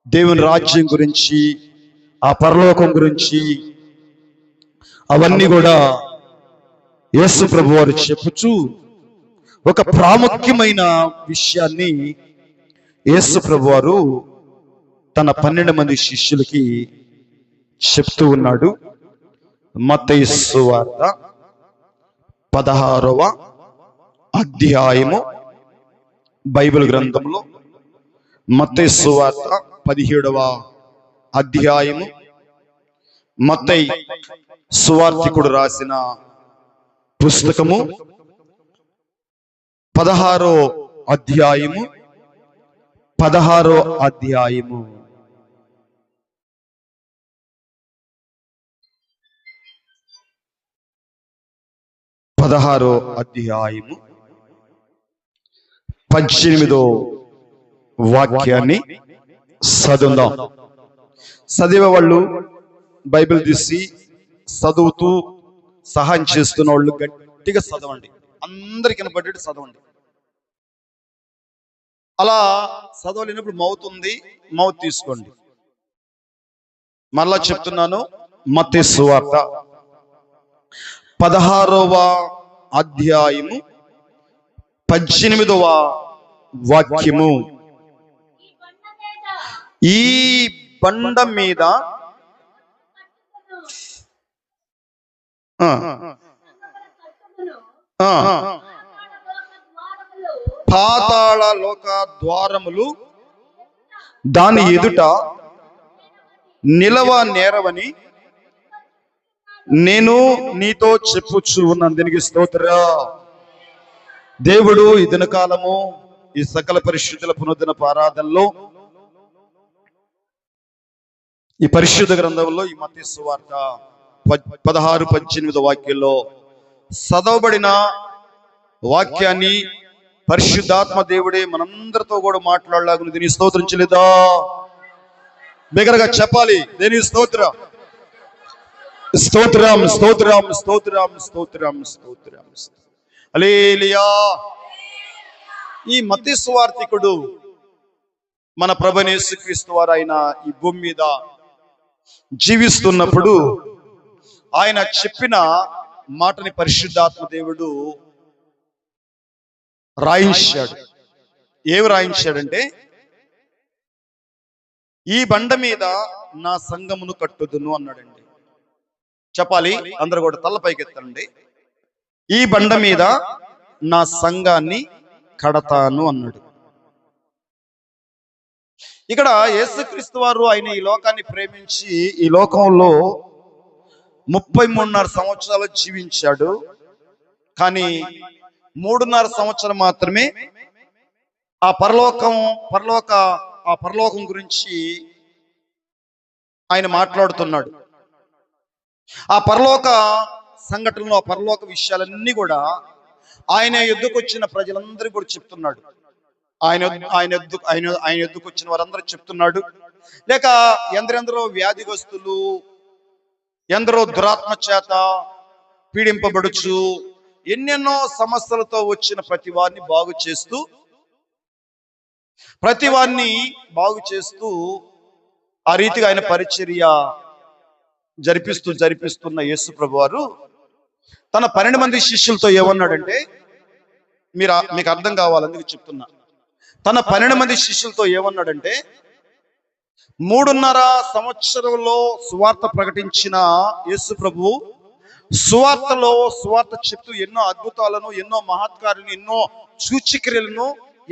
దేవుని రాజ్యం గురించి, ఆ పరలోకం గురించి అవన్నీ కూడా యేసు ప్రభు వారు చెప్పుచూ ఒక ప్రాముఖ్యమైన విషయాన్ని యేసు ప్రభు వారు తన 12 మంది శిష్యులకి చెప్తూ ఉన్నాడు. మత్తయి సువార్త 16వ అధ్యాయము బైబిల్ గ్రంథంలో, మత్తయి సువార్త 17వ అధ్యాయము, మత్తయి సువార్తికుడు రాసిన పుస్తకము 16వ అధ్యాయము 16వ అధ్యాయము 18వ వాక్యాన్ని చదువుదాం. చదివే వాళ్ళు బైబిల్ తీసి చదువుతూ సహాయం చేస్తున్న వాళ్ళు గట్టిగా చదవండి, అందరికి వినపడేట్టు చదవండి. అలా చదవలేనప్పుడు మౌత్ ఉంది, మౌత్ తీసుకోండి. మళ్ళా చెప్తున్నాను, మత్తయి సువార్త 16వ అధ్యాయము 18వ వాక్యము. ఈ బండ మీద పాతాళ లోక ద్వారములు దాని ఎదుట నిలవ నేరవని నేను నీతో చెప్పుచు ఉన్నాను. దీనికి స్తోత్ర. దేవుడు ఈ దినకాలము ఈ సకల పరిశుద్ధుల పునర్దిన ఆరాధనలో, ఈ పరిశుద్ధ గ్రంథంలో, ఈ మత్తయి సువార్త 16-18 వాక్యంలో చదవబడిన వాక్యాన్ని పరిశుద్ధాత్మ దేవుడే మనందరితో కూడా మాట్లాడలాగును. దీని స్తోత్రించలేదా? బిగ్గరగా చెప్పాలి. దేని స్తోత్రం, స్తోత్రం, స్తోత్రం, స్తోత్రం, స్తోత్రం, స్తోత్రం. హల్లెలూయా. ఈ మత్తయి సువార్తికుడు మన ప్రభువైన యేసుక్రీస్తు వారు ఆయన ఈ భూమి మీద జీవిస్తున్నప్పుడు ఆయన చెప్పిన మాటని పరిశుద్ధాత్మ దేవుడు రాయించాడు. ఏమి రాయించాడంటే, ఈ బండ మీద నా సంఘమును కట్టుదును అన్నాడండి. చెప్పాలి, అందరూ కూడా తలపైకి ఎత్తండి. ఈ బండ మీద నా సంఘాన్ని కడతాను అన్నాడు. ఇక్కడ యేసుక్రీస్తు వారు ఆయన ఈ లోకాన్ని ప్రేమించి ఈ లోకంలో 33.5 సంవత్సరాలు జీవించాడు. కానీ 3.5 సంవత్సరం మాత్రమే ఆ పరలోకం గురించి ఆయన మాట్లాడుతున్నాడు. ఆ పరలోక సంఘటనలో, ఆ పరలోక విషయాలన్నీ కూడా ఆయన యుద్ధకు వచ్చిన ప్రజలందరికీ కూడా చెప్తున్నాడు. ఆయన యుద్ధకు వచ్చిన వారందరూ చెప్తున్నాడు. లేక ఎందరెందరో వ్యాధిగ్రస్తులు, ఎందరో దురాత్మ చేత పీడింపబడుచు ఎన్నెన్నో సమస్యలతో వచ్చిన ప్రతి వారిని బాగు చేస్తూ ఆ రీతిగా ఆయన పరిచర్య జరిపిస్తున్న యేసు ప్రభు వారు తన 12 మంది శిష్యులతో ఏమన్నాడంటే, మీకు అర్థం కావాలని చెప్తున్నా. తన 12 మంది శిష్యులతో ఏమన్నాడంటే, 3.5 సంవత్సరంలో సువార్త ప్రకటించిన యేసు ప్రభు సువార్త చెప్తూ ఎన్నో అద్భుతాలను, ఎన్నో మహత్కార్యాలను, ఎన్నో సూచక్రియలను,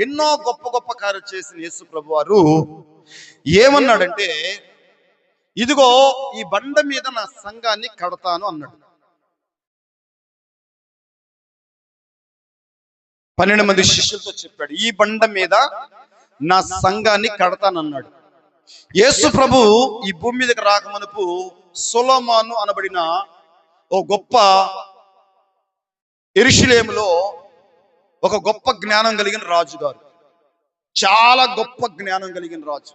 ఎన్నో గొప్ప గొప్ప కార్యాలు చేసిన యేసు ప్రభు వారు ఏమన్నాడంటే, ఇదిగో ఈ బండ మీద నా సంఘాన్ని కడతాను అన్నాడు. 12 మంది శిష్యులతో చెప్పాడు, ఈ బండ మీద నా సంఘాన్ని కడతానన్నాడు. యేసు ప్రభు ఈ భూమి మీదకి రాకమునుపు సొలొమోను అనబడిన ఓ గొప్ప యెరూషలేములో ఒక గొప్ప జ్ఞానం కలిగిన రాజు గారు, చాలా గొప్ప జ్ఞానం కలిగిన రాజు.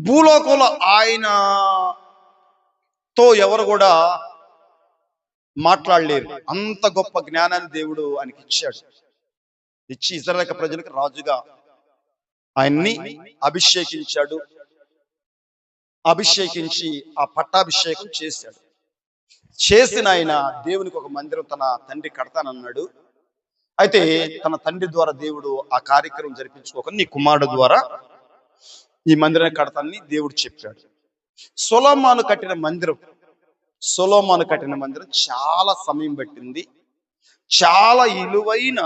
భూలోకంలో ఆయనతో ఎవరు కూడా మాట్లాడలేరు. అంత గొప్ప జ్ఞానాన్ని దేవుడు ఆయనకి ఇచ్చాడు. ఇచ్చి ఇశ్రాయేలు ప్రజలకు రాజుగా ఆయన్ని అభిషేకించాడు. అభిషేకించి ఆ పట్టాభిషేకం చేశాడు. చేసిన ఆయన దేవునికి ఒక మందిరం తన తండ్రి కడతానన్నాడు. అయితే తన తండ్రి ద్వారా దేవుడు ఆ కార్యక్రమం జరిపించుకోక నీ కుమారుడు ద్వారా ఈ మందిరాన్ని కడతానని దేవుడు చెప్పాడు. సొలొమోను కట్టిన మందిరం చాలా సమయం పట్టింది. చాలా ఇలువైన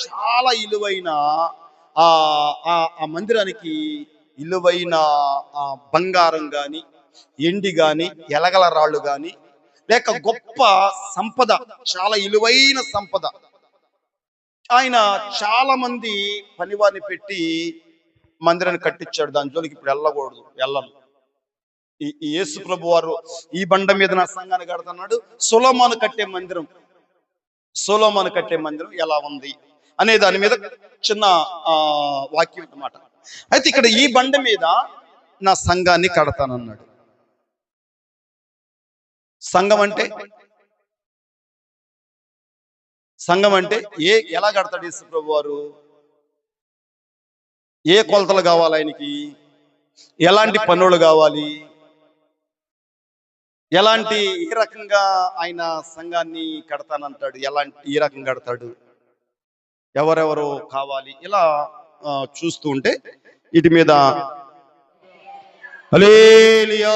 చాలా ఇలువైన ఆ మందిరానికి ఇలువైన బంగారం గాని, ఎండి గాని, ఎలగల రాళ్ళు గాని, లేక గొప్ప సంపద, చాలా ఇలువైన సంపద. ఆయన చాలా మంది పనివారిని పెట్టి మందిరాన్ని కట్టించాడు. దాని జోలికి ఇప్పుడు వెళ్ళను. ఈ యేసు ప్రభు వారు ఈ బండ మీద నా సంఘాన్ని కడతన్నాడు. సొలొమోను కట్టే మందిరం ఎలా ఉంది అనే దాని మీద చిన్న వాక్యం అన్నమాట. అయితే ఇక్కడ ఈ బండ మీద నా సంఘాన్ని కడతానన్నాడు. సంఘం అంటే ఎలా కడతాడు యేసు ప్రభు వారు? ఏ కొలతలు కావాలి ఆయనకి? ఎలాంటి పనులు కావాలి? ఏ రకంగా ఆయన సంఘాన్ని కడతానంటాడు? ఏ రకంగా కడతాడు? ఎవరెవరు కావాలి? ఇలా చూస్తూ ఉంటే వీటి మీద హల్లెలూయా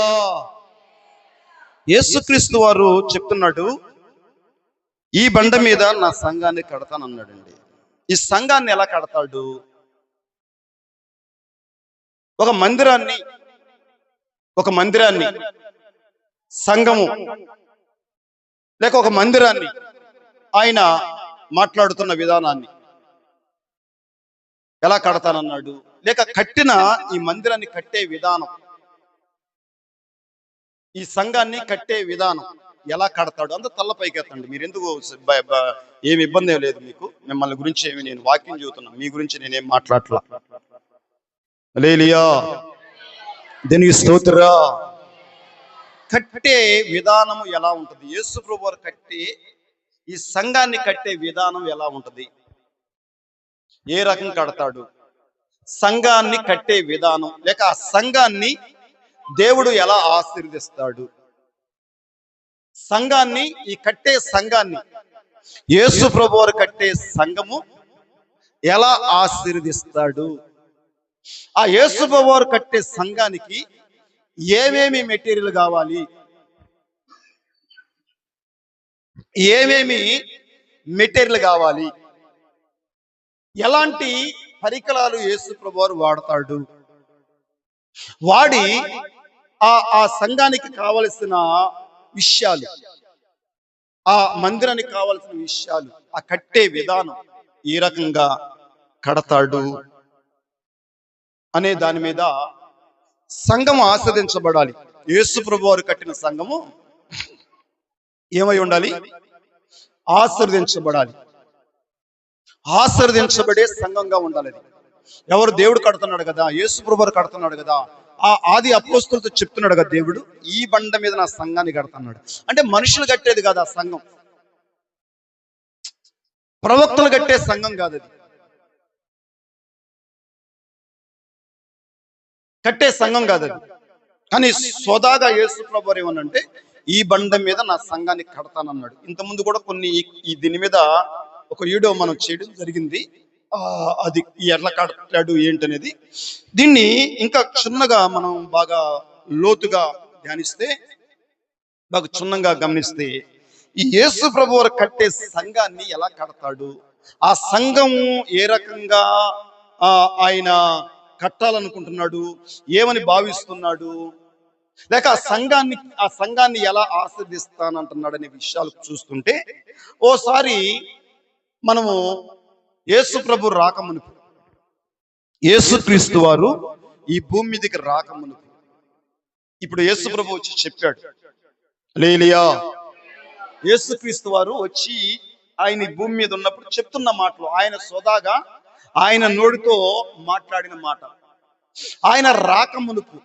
యేసుక్రీస్తు వారు చెప్తున్నాడు, ఈ బండ మీద నా సంఘాన్ని కడతానన్నాడండి. ఈ సంఘాన్ని ఎలా కడతాడు? ఒక మందిరాన్ని సంఘము లేక ఒక మందిరాన్ని ఆయన మాట్లాడుతున్న విధానాన్ని ఎలా కడతానన్నాడు, లేక కట్టిన ఈ మందిరాన్ని కట్టే విధానం, ఈ సంఘాన్ని కట్టే విధానం ఎలా కడతాడు? అంత తల్లపైకి ఎత్తండి. మీరు ఎందుకు ఏమి ఇబ్బంది లేదు మీకు. మిమ్మల్ని గురించి నేను వాక్యం చెబుతున్నా, మీ గురించి నేనేం మాట్లాడట్లా. హల్లెలూయా దేనికి స్తోత్రం. కట్టే విధానము ఎలా ఉంటది? యేసు ప్రభువు వారు ఈ సంఘాన్ని కట్టే విధానం ఎలా ఉంటది? ఏ రకం కడతాడు? సంఘాన్ని కట్టే విధానం లేక ఆ సంఘాన్ని దేవుడు ఎలా ఆశీర్వదిస్తాడు? కట్టే సంఘాన్ని యేసు ప్రభువు వారు కట్టే సంఘము ఎలా ఆశీర్వదిస్తాడు? ఆ యేసు ప్రభువు వారు కట్టే సంఘానికి ఏమేమి మెటీరియల్ కావాలి? ఎలాంటి పరికరాలు యేసు ప్రభువు వారు వాడతాడు? వాడి ఆ సంఘానికి కావలసిన విషయాలు, ఆ మందిరానికి కావలసిన విషయాలు, ఆ కట్టే విధానం ఏ రకంగా కడతాడు అనే దాని మీద సంఘం ఆస్వాదించబడాలి. యేసు ప్రభువు వారు కట్టిన సంఘము ఏమై ఉండాలి? ఆశీర్వదించబడే సంఘంగా ఉండాలి. ఎవరు? దేవుడు కడుతున్నాడు కదా, యేసు ప్రభువు వారు కడుతున్నాడు కదా. ఆ ఆది అపోస్తలులతో చెప్తున్నాడు కదా దేవుడు, ఈ బండ మీద నా సంఘాన్ని కడుతున్నాడు. అంటే మనుషులు కట్టేది కాదు ఆ సంఘం, ప్రవక్తలు కట్టే సంఘం కాదు, అది కట్టే సంఘం కాదు అది. కానీ సోదాగా యేసు ప్రభువు వారు ఏమనంటే, ఈ బండ మీద నా సంఘాన్ని కడతానన్నాడు. ఇంతకుముందు కూడా దీని మీద ఒక వీడియో మనం చేయడం జరిగింది. అది ఎట్లా కడతాడు ఏంటనేది. దీన్ని ఇంకా చిన్నగా మనం బాగా లోతుగా ధ్యానిస్తే, బాగా క్షుణ్ణంగా గమనిస్తే, ఈ యేసు ప్రభువు వారు కట్టే సంఘాన్ని ఎలా కడతాడు, ఆ సంఘము ఏ రకంగా ఆయన కట్టాలనుకుంటున్నాడు, ఏమని భావిస్తున్నాడు, లేక ఆ సంఘాన్ని ఎలా ఆశీర్దిస్తానంటున్నాడు అనే విషయాలు చూస్తుంటే, ఓసారి మనము యేసు ప్రభు రాకమునుపు, యేసుక్రీస్తు వారు ఈ భూమి మీదకి రాకమునుపు, ఇప్పుడు యేసు ప్రభు వచ్చి చెప్పాడు. హల్లెలూయా యేసుక్రీస్తు వారు వచ్చి ఆయన ఈ భూమి మీద ఉన్నప్పుడు చెప్తున్న మాటలు, ఆయన సోదాగా ఆయన నోటితో మాట్లాడిన మాట, ఆయన రాకమునుపు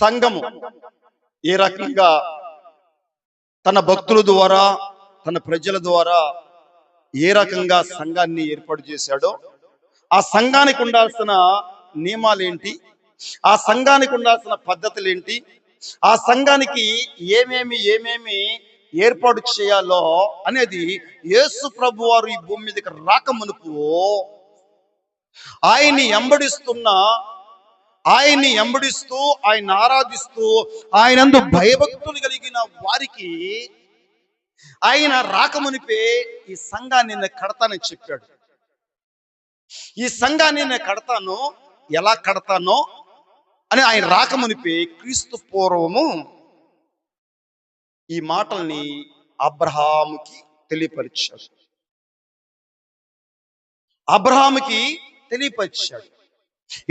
సంఘము ఏ రకంగా తన భక్తుల ద్వారా, తన ప్రజల ద్వారా ఏ రకంగా సంఘాన్ని ఏర్పాటు చేశాడో, ఆ సంఘానికి ఉండాల్సిన నియమాలు ఏంటి, ఆ సంఘానికి ఉండాల్సిన పద్ధతులు ఏంటి, ఆ సంఘానికి ఏమేమి ఏర్పాటు చేయాలో అనేది యేసు ప్రభు వారు ఈ భూమి మీదకి రాక మునుపు ఆయన్ని ఎంబడిస్తూ ఆయన ఆరాధిస్తూ ఆయనందు భయభక్తులు కలిగిన వారికి ఆయన రాకమునిపే ఈ సంఘాన్ని నేను కడతానని చెప్పాడు. ఈ సంఘాన్ని నేను కడతాను, ఎలా కడతానో అని ఆయన రాకమునిపే క్రీస్తు పూర్వము ఈ మాటల్ని అబ్రహాముకి తెలియపరిచాడు.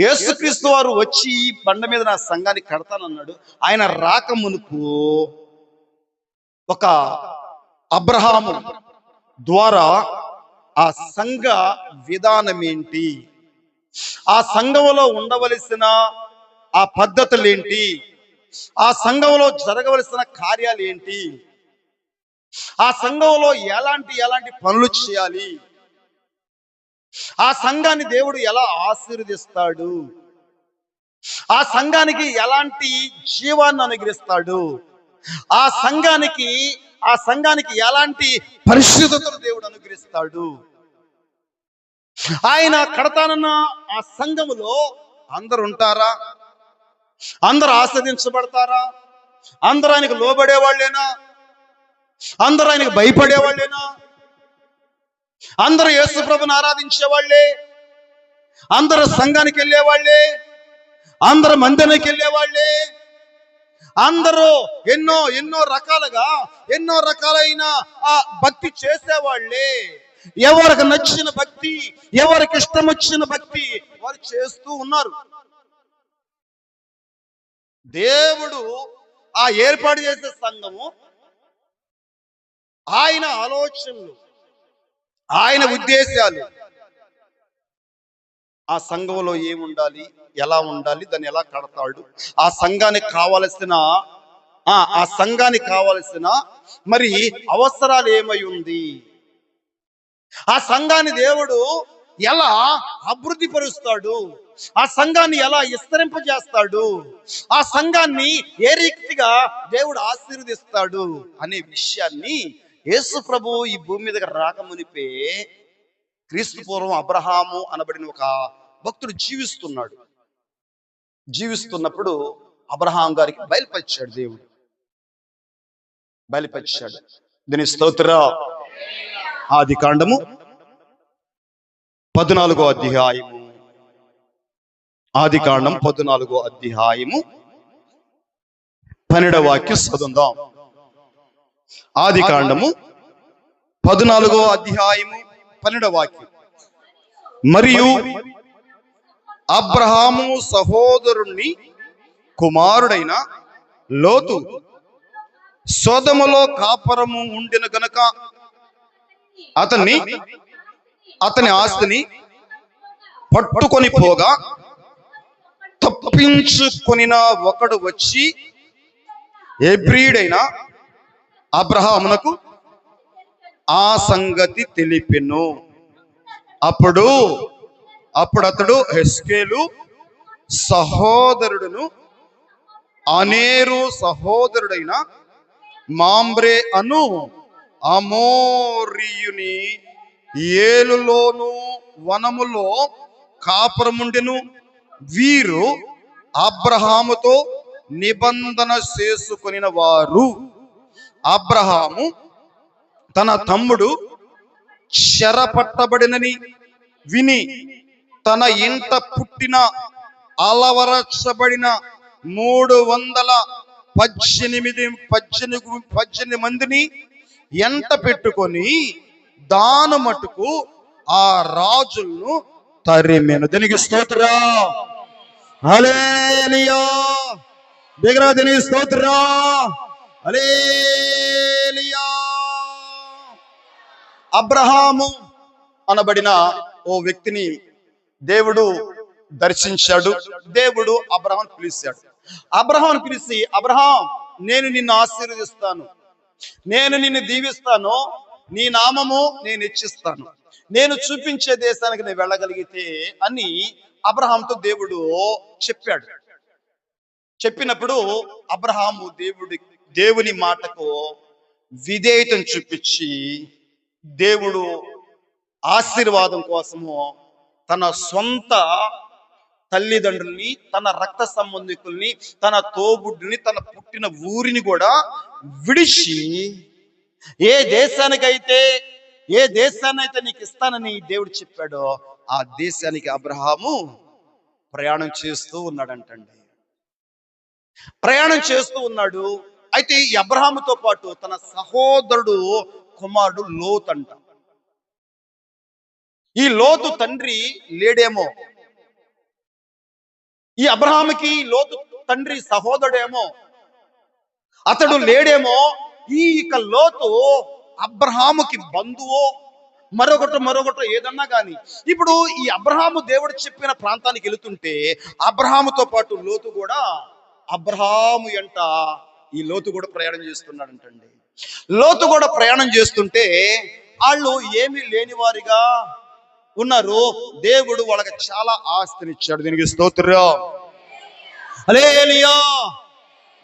యేసుక్రీస్తు వారు వచ్చి ఈ బండ మీద నా సంఘాన్ని కడతానన్నాడు. ఆయన రాకమునుపు ఒక అబ్రహాము ద్వారా ఆ సంఘ విధానం ఏంటి, ఆ సంఘంలో ఉండవలసిన ఆ పద్ధతులు ఏంటి, ఆ సంఘంలో జరగవలసిన కార్యాలు ఏంటి, ఆ సంఘంలో ఎలాంటి పనులు చేయాలి, ఆ సంఘాన్ని దేవుడు ఎలా ఆశీర్వదిస్తాడు, ఆ సంఘానికి ఎలాంటి జీవాన్ని అనుగ్రహిస్తాడు, ఆ సంఘానికి ఎలాంటి పరిశుద్ధతను దేవుడు అనుగ్రహిస్తాడు, ఆయన కడతానన్న ఆ సంఘములో అందరు ఉంటారా, అందరు ఆస్వాదించబడతారా, అందరూ ఆయనకు లోబడే వాళ్ళేనా, అందరూ ఆయనకు భయపడే వాళ్ళేనా, అందరూ యేసు ప్రభుని ఆరాధించే వాళ్ళే, అందరూ సంఘానికి వెళ్ళే వాళ్ళే, అందరూ మందిరానికి వెళ్ళే వాళ్ళే, అందరూ ఎన్నో రకాలైన ఆ భక్తి చేసేవాళ్లే, ఎవరికి నచ్చిన భక్తి, ఎవరికి ఇష్టం వచ్చిన భక్తి వారు చేస్తూ ఉన్నారు. దేవుడు ఆ ఏర్పాటు చేసే సంఘము, ఆయన ఆలోచనలు, ఆయన ఉద్దేశాలు, ఆ సంఘంలో ఏముండాలి, ఎలా ఉండాలి, దాన్ని ఎలా కడతాడు, ఆ సంఘానికి కావలసిన మరి అవసరాలు ఏమై ఉంది, ఆ సంఘాన్ని దేవుడు ఎలా అభివృద్ధి పరుస్తాడు, ఆ సంఘాన్ని ఎలా విస్తరింపజేస్తాడు, ఆ సంఘాన్ని ఏ రీతిగా దేవుడు ఆశీర్వదిస్తాడు అనే విషయాన్ని యేసు ప్రభు ఈ భూమి మీదకి రాకమునిపే క్రీస్తు పూర్వం అబ్రహాము అనబడిన ఒక భక్తుడు జీవిస్తున్నప్పుడు అబ్రహాం గారికి బయలుపరిచాడు. దీని స్తోత్ర. ఆది కాండము 14వ అధ్యాయము, ఆది కాండం 14వ అధ్యాయము 12వ వాక్యం చదువుదాం. ఆది కాండము 14వ అధ్యాయము 12వ వాక్యం. మరియు అబ్రహాము సహోదరుని కుమారుడైన లోతు సొదొమలో కాపురము ఉండిన గనుక అతని ఆస్తిని పట్టుకొని పోగా తప్పించుకొనిన ఒకడు వచ్చి హెబ్రీయుడైన అబ్రహామునకు ఆ సంగతి తెలిపెను. అప్పుడు అతడు హెస్కేలు సహోదరుడును అనేరు సహోదరుడైన మాంబ్రే అను అమోరీయుని ఏలులోను వనములో కాపురముండెను. వీరు అబ్రహాముతో నిబంధన చేసుకొనిన వారు. అబ్రహాము తన తమ్ముడు చెరపట్టబడినని విని తన ఇంట పుట్టిన అలవరచబడిన 318 మందిని ఎంట పెట్టుకొని దాను మటుకు ఆ రాజులను తరిమెను. దీనికి స్తోత్రం. హల్లెలూయా. బిగ్గరగా దీనికి స్తోత్రం. హల్లెలూయా. అబ్రహాము అనబడిన ఓ వ్యక్తిని దేవుడు దర్శించాడు. దేవుడు అబ్రహాం పిలిచాడు. అబ్రహాం పిలిచి, అబ్రహాం, నేను నిన్ను ఆశీర్వదిస్తాను, నేను నిన్ను దీవిస్తాను, నీ నామము నేను హెచ్చిస్తాను, నేను చూపించే దేశానికి నేను వెళ్ళగలిగితే అని అబ్రహాంతో దేవుడు చెప్పాడు. చెప్పినప్పుడు అబ్రహాము దేవుని మాటకు విధేయతను చూపించి దేవుడు ఆశీర్వాదం కోసము తన సొంత తల్లిదండ్రుల్ని, తన రక్త సంబంధికుల్ని, తన తోబుడ్డుని, తన పుట్టిన ఊరిని కూడా విడిచి ఏ దేశాన్నైతే నీకు ఇస్తానని దేవుడు చెప్పాడో ఆ దేశానికి అబ్రహాము ప్రయాణం చేస్తూ ఉన్నాడంటండి. ప్రయాణం చేస్తూ ఉన్నాడు. అయితే ఈ అబ్రహాముతో పాటు తన సహోదరుడు కుమారుడు లోతు అంట. ఈ లోతు తండ్రి లేడేమో, ఈ అబ్రహాముకి లోతు తండ్రి సహోదరుడేమో, అతడు లేడేమో. లోతు అబ్రహాముకి బంధువో మరొకటి ఏదన్నా కానీ. ఇప్పుడు ఈ అబ్రహాము దేవుడు చెప్పిన ప్రాంతానికి వెళుతుంటే అబ్రహాముతో పాటు లోతు కూడా అబ్రహాము ఎంట ఈ లోతు కూడా ప్రయాణం చేస్తున్నాడంటండి. లోతు కూడా ప్రయాణం చేస్తుంటే వాళ్ళు ఏమీ లేని వారిగా ఉన్నారు. దేవుడు వాళ్ళకి చాలా ఆస్తినిచ్చాడు. దీనికి స్తోత్రం. హల్లెలూయా.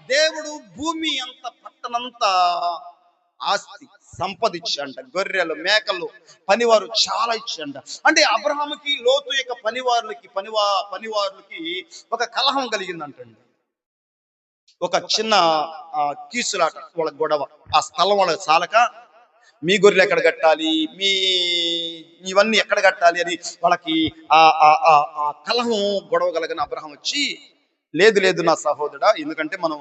దేవుడు భూమి అంత పట్టణంతా ఆస్తి సంపద ఇచ్చాంట. గొర్రెలు, మేకలు, పనివారు చాలా ఇచ్చాంట. అంటే అబ్రహాముకి లోతు యొక్క పనివారులకి ఒక కలహం కలిగిందంటండి. ఒక చిన్న కీసులాట, వాళ్ళ గొడవ. ఆ స్థలం వాళ్ళకి చాలక మీ గొర్రెలు ఎక్కడ కట్టాలి, ఇవన్నీ ఎక్కడ కట్టాలి అని వాళ్ళకి ఆ కలహం గొడవ కలగని అబ్రహాం వచ్చి, లేదు నా సహోదరుడా, ఎందుకంటే మనం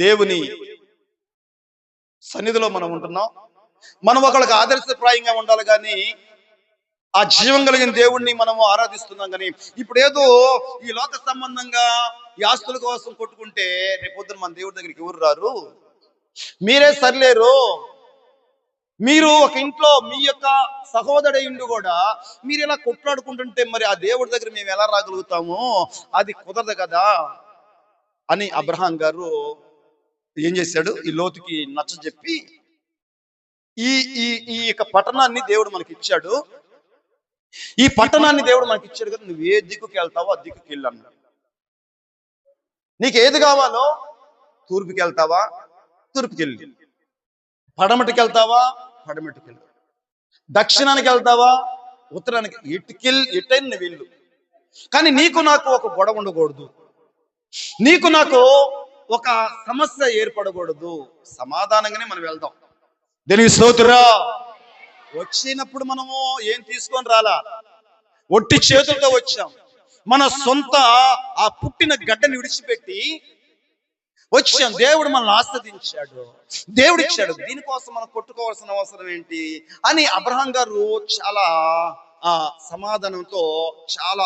దేవుని సన్నిధిలో మనం ఉంటున్నాం, మనం ఒకళ్ళకి ఆదర్శప్రాయంగా ఉండాలి. కానీ ఆ జీవం కలిగిన దేవుణ్ణి మనము ఆరాధిస్తున్నాం. కానీ ఇప్పుడు ఏదో ఈ లోక సంబంధంగా ఈ ఆస్తుల కోసం కొట్టుకుంటే రేపొద్దున మన దేవుడి దగ్గరికి ఎవరు రారు. మీరే సరిలేరు. మీరు ఒక ఇంట్లో మీ యొక్క సహోదరుడు కూడా మీరు ఇలా కొట్లాడుకుంటుంటే మరి ఆ దేవుడి దగ్గర మేము ఎలా రాగలుగుతాము? అది కుదరదు కదా అని అబ్రహాం గారు ఏం చేశాడు, ఈ లోతుకి నచ్చ చెప్పి ఈ యొక్క పట్టణాన్ని దేవుడు మనకి ఇచ్చాడు. ఈ పట్టణాన్ని దేవుడు మనకి ఇచ్చాడు కదా, నువ్వు ఏ దిక్కుకి వెళ్తావో ఆ దిక్కుకి వెళ్ళు అన్నాడు. నీకు ఏది కావాలో, తూర్పుకి వెళ్తావా తూర్పుకి వెళ్ళి, పడమటికి వెళ్తావా పడమటికి వెళ్ళు, దక్షిణానికి వెళ్తావా ఉత్తరానికి, ఎటైనా నువ్వు వెళ్ళు. కానీ నీకు నాకు ఒక గొడవ ఉండకూడదు, నీకు నాకు ఒక సమస్య ఏర్పడకూడదు. సమాధానంగానే మనం వెళ్దాం. దీనికి స్తోత్రం. వచ్చినప్పుడు మనము ఏం తీసుకొని రాలా, ఒట్టి చేతులతో వచ్చాం. మన సొంత ఆ పుట్టిన గడ్డని విడిచిపెట్టి వచ్చాం. దేవుడు మనల్ని ఆస్వాదించాడు, దేవుడు ఇచ్చాడు. దీనికోసం మనం కొట్టుకోవాల్సిన అవసరం ఏంటి అని అబ్రహాం గారు చాలా సమాధానంతో, చాలా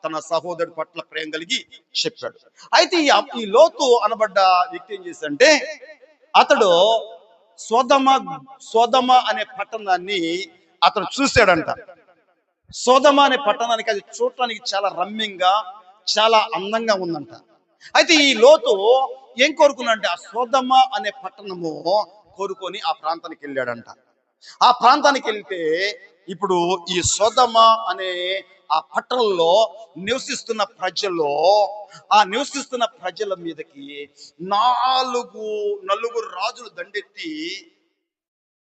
తన సహోదరుడి పట్ల ప్రేమ కలిగి చెప్పాడు. అయితే ఈ లోతు అనబడ్డ వ్యక్తి ఏం చేశాడంటే, అతడు సోదమ అనే పట్టణాన్ని అతడు చూశాడంట. సోదమ అనే పట్టణానికి అది చూడటానికి చాలా రమ్యంగా, చాలా అందంగా ఉందంట. అయితే ఈ లోతు ఏం కోరుకున్నాడంటే, ఆ సోదమ అనే పట్టణము కోరుకొని ఆ ప్రాంతానికి వెళ్ళాడంట. ఆ ప్రాంతానికి వెళ్తే ఇప్పుడు ఈ సోదమ అనే ఆ పట్టణంలో నివసిస్తున్న ప్రజల మీదకి నలుగురు రాజులు దండెత్తి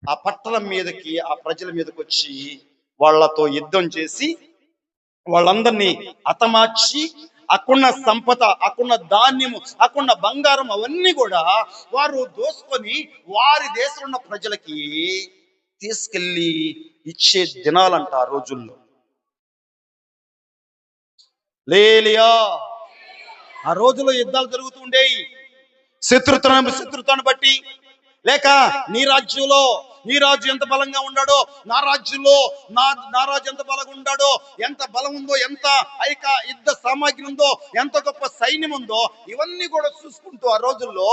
ఆ పట్టణం మీదకి, ఆ ప్రజల మీదకి వచ్చి వాళ్ళతో యుద్ధం చేసి వాళ్ళందరినీ హతమార్చి, అక్కడున్న సంపద, అక్కడున్న ధాన్యము, అక్కడున్న బంగారం అవన్నీ కూడా వారు దోసుకొని వారి దేశంలో ఉన్న ప్రజలకి తీసుకెళ్లి ఇచ్చే దినాలంట ఆ రోజుల్లో. లేలియా. ఆ రోజుల్లో యుద్ధాలు జరుగుతూ ఉండేవి. శత్రుత్వాన్ని బట్టి, లేక నీ రాజ్యంలో నీ రాజు ఎంత బలంగా ఉన్నాడో, నా రాజ్యంలో నా రాజు ఎంత బలంగా ఉన్నాడో, ఎంత బలం ఉందో, ఎంత యుద్ధ సామాగ్రి ఉందో, ఎంత గొప్ప సైన్యం ఉందో, ఇవన్నీ కూడా చూసుకుంటూ ఆ రోజుల్లో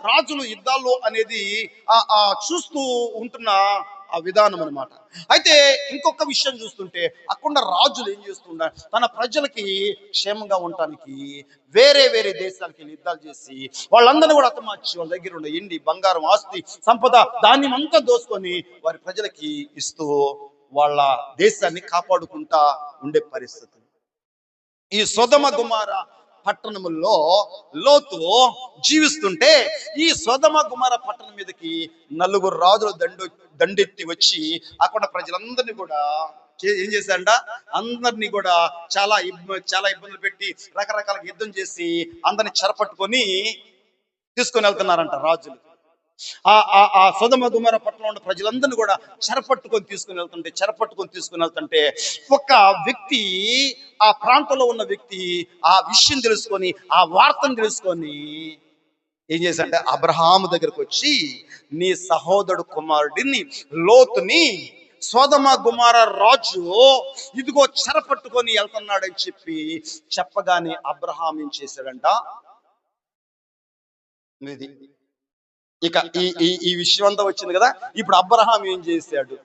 రాజులు యుద్ధాలు అనేది చూస్తూ ఉంటున్న ఆ విధానం అనమాట. అయితే ఇంకొక విషయం చూస్తుంటే, అక్కడ రాజులు ఏం చేస్తున్నారు, తన ప్రజలకి క్షేమంగా ఉండటానికి వేరే దేశాలకి యుద్ధాలు చేసి వాళ్ళందరినీ కూడా హతమార్చి వాళ్ళ దగ్గర ఉన్న ఎండి, బంగారం, ఆస్తి, సంపద, ధాన్యం అంతా దోసుకొని వారి ప్రజలకి ఇస్తూ వాళ్ళ దేశాన్ని కాపాడుకుంటా ఉండే పరిస్థితి. ఈ సొదొమ గొమొర్రా పట్టణముల్లో లోతు జీవిస్తుంటే, ఈ సొదొమ గొమొర్రా పట్టణం మీదకి నలుగురు రాజులు దండెత్తి వచ్చి అక్కడ ప్రజలందరినీ కూడా ఏం చేశారంట, అందరినీ కూడా చాలా ఇబ్బందులు పెట్టి రకరకాల యుద్ధం చేసి అందరిని చెరపట్టుకొని తీసుకొని వెళ్తున్నారంట రాజులు. ఆ సొదొమ గొమొర్రా పట్టణంలో ఉన్న ప్రజలందరినీ కూడా చెరపట్టుకొని తీసుకుని వెళ్తుంటే ఒక వ్యక్తి, ఆ ప్రాంతంలో ఉన్న వ్యక్తి ఆ విషయం తెలుసుకొని, ఆ వార్తను తెలుసుకొని ఏం చేశాడంటే అబ్రహాము దగ్గరకు వచ్చి, నీ సహోదరుడు కుమారుడిని లోతుని సొదొమ గొమొర్రా రాజు ఇదిగో చెరపట్టుకొని వెళ్తున్నాడని చెప్పగానే అబ్రహాం ఏం చేశాడంట, ఇది ఇక ఈ విషయం అంతా వచ్చింది కదా. ఇప్పుడు అబ్రహాం ఏం చేశాడు,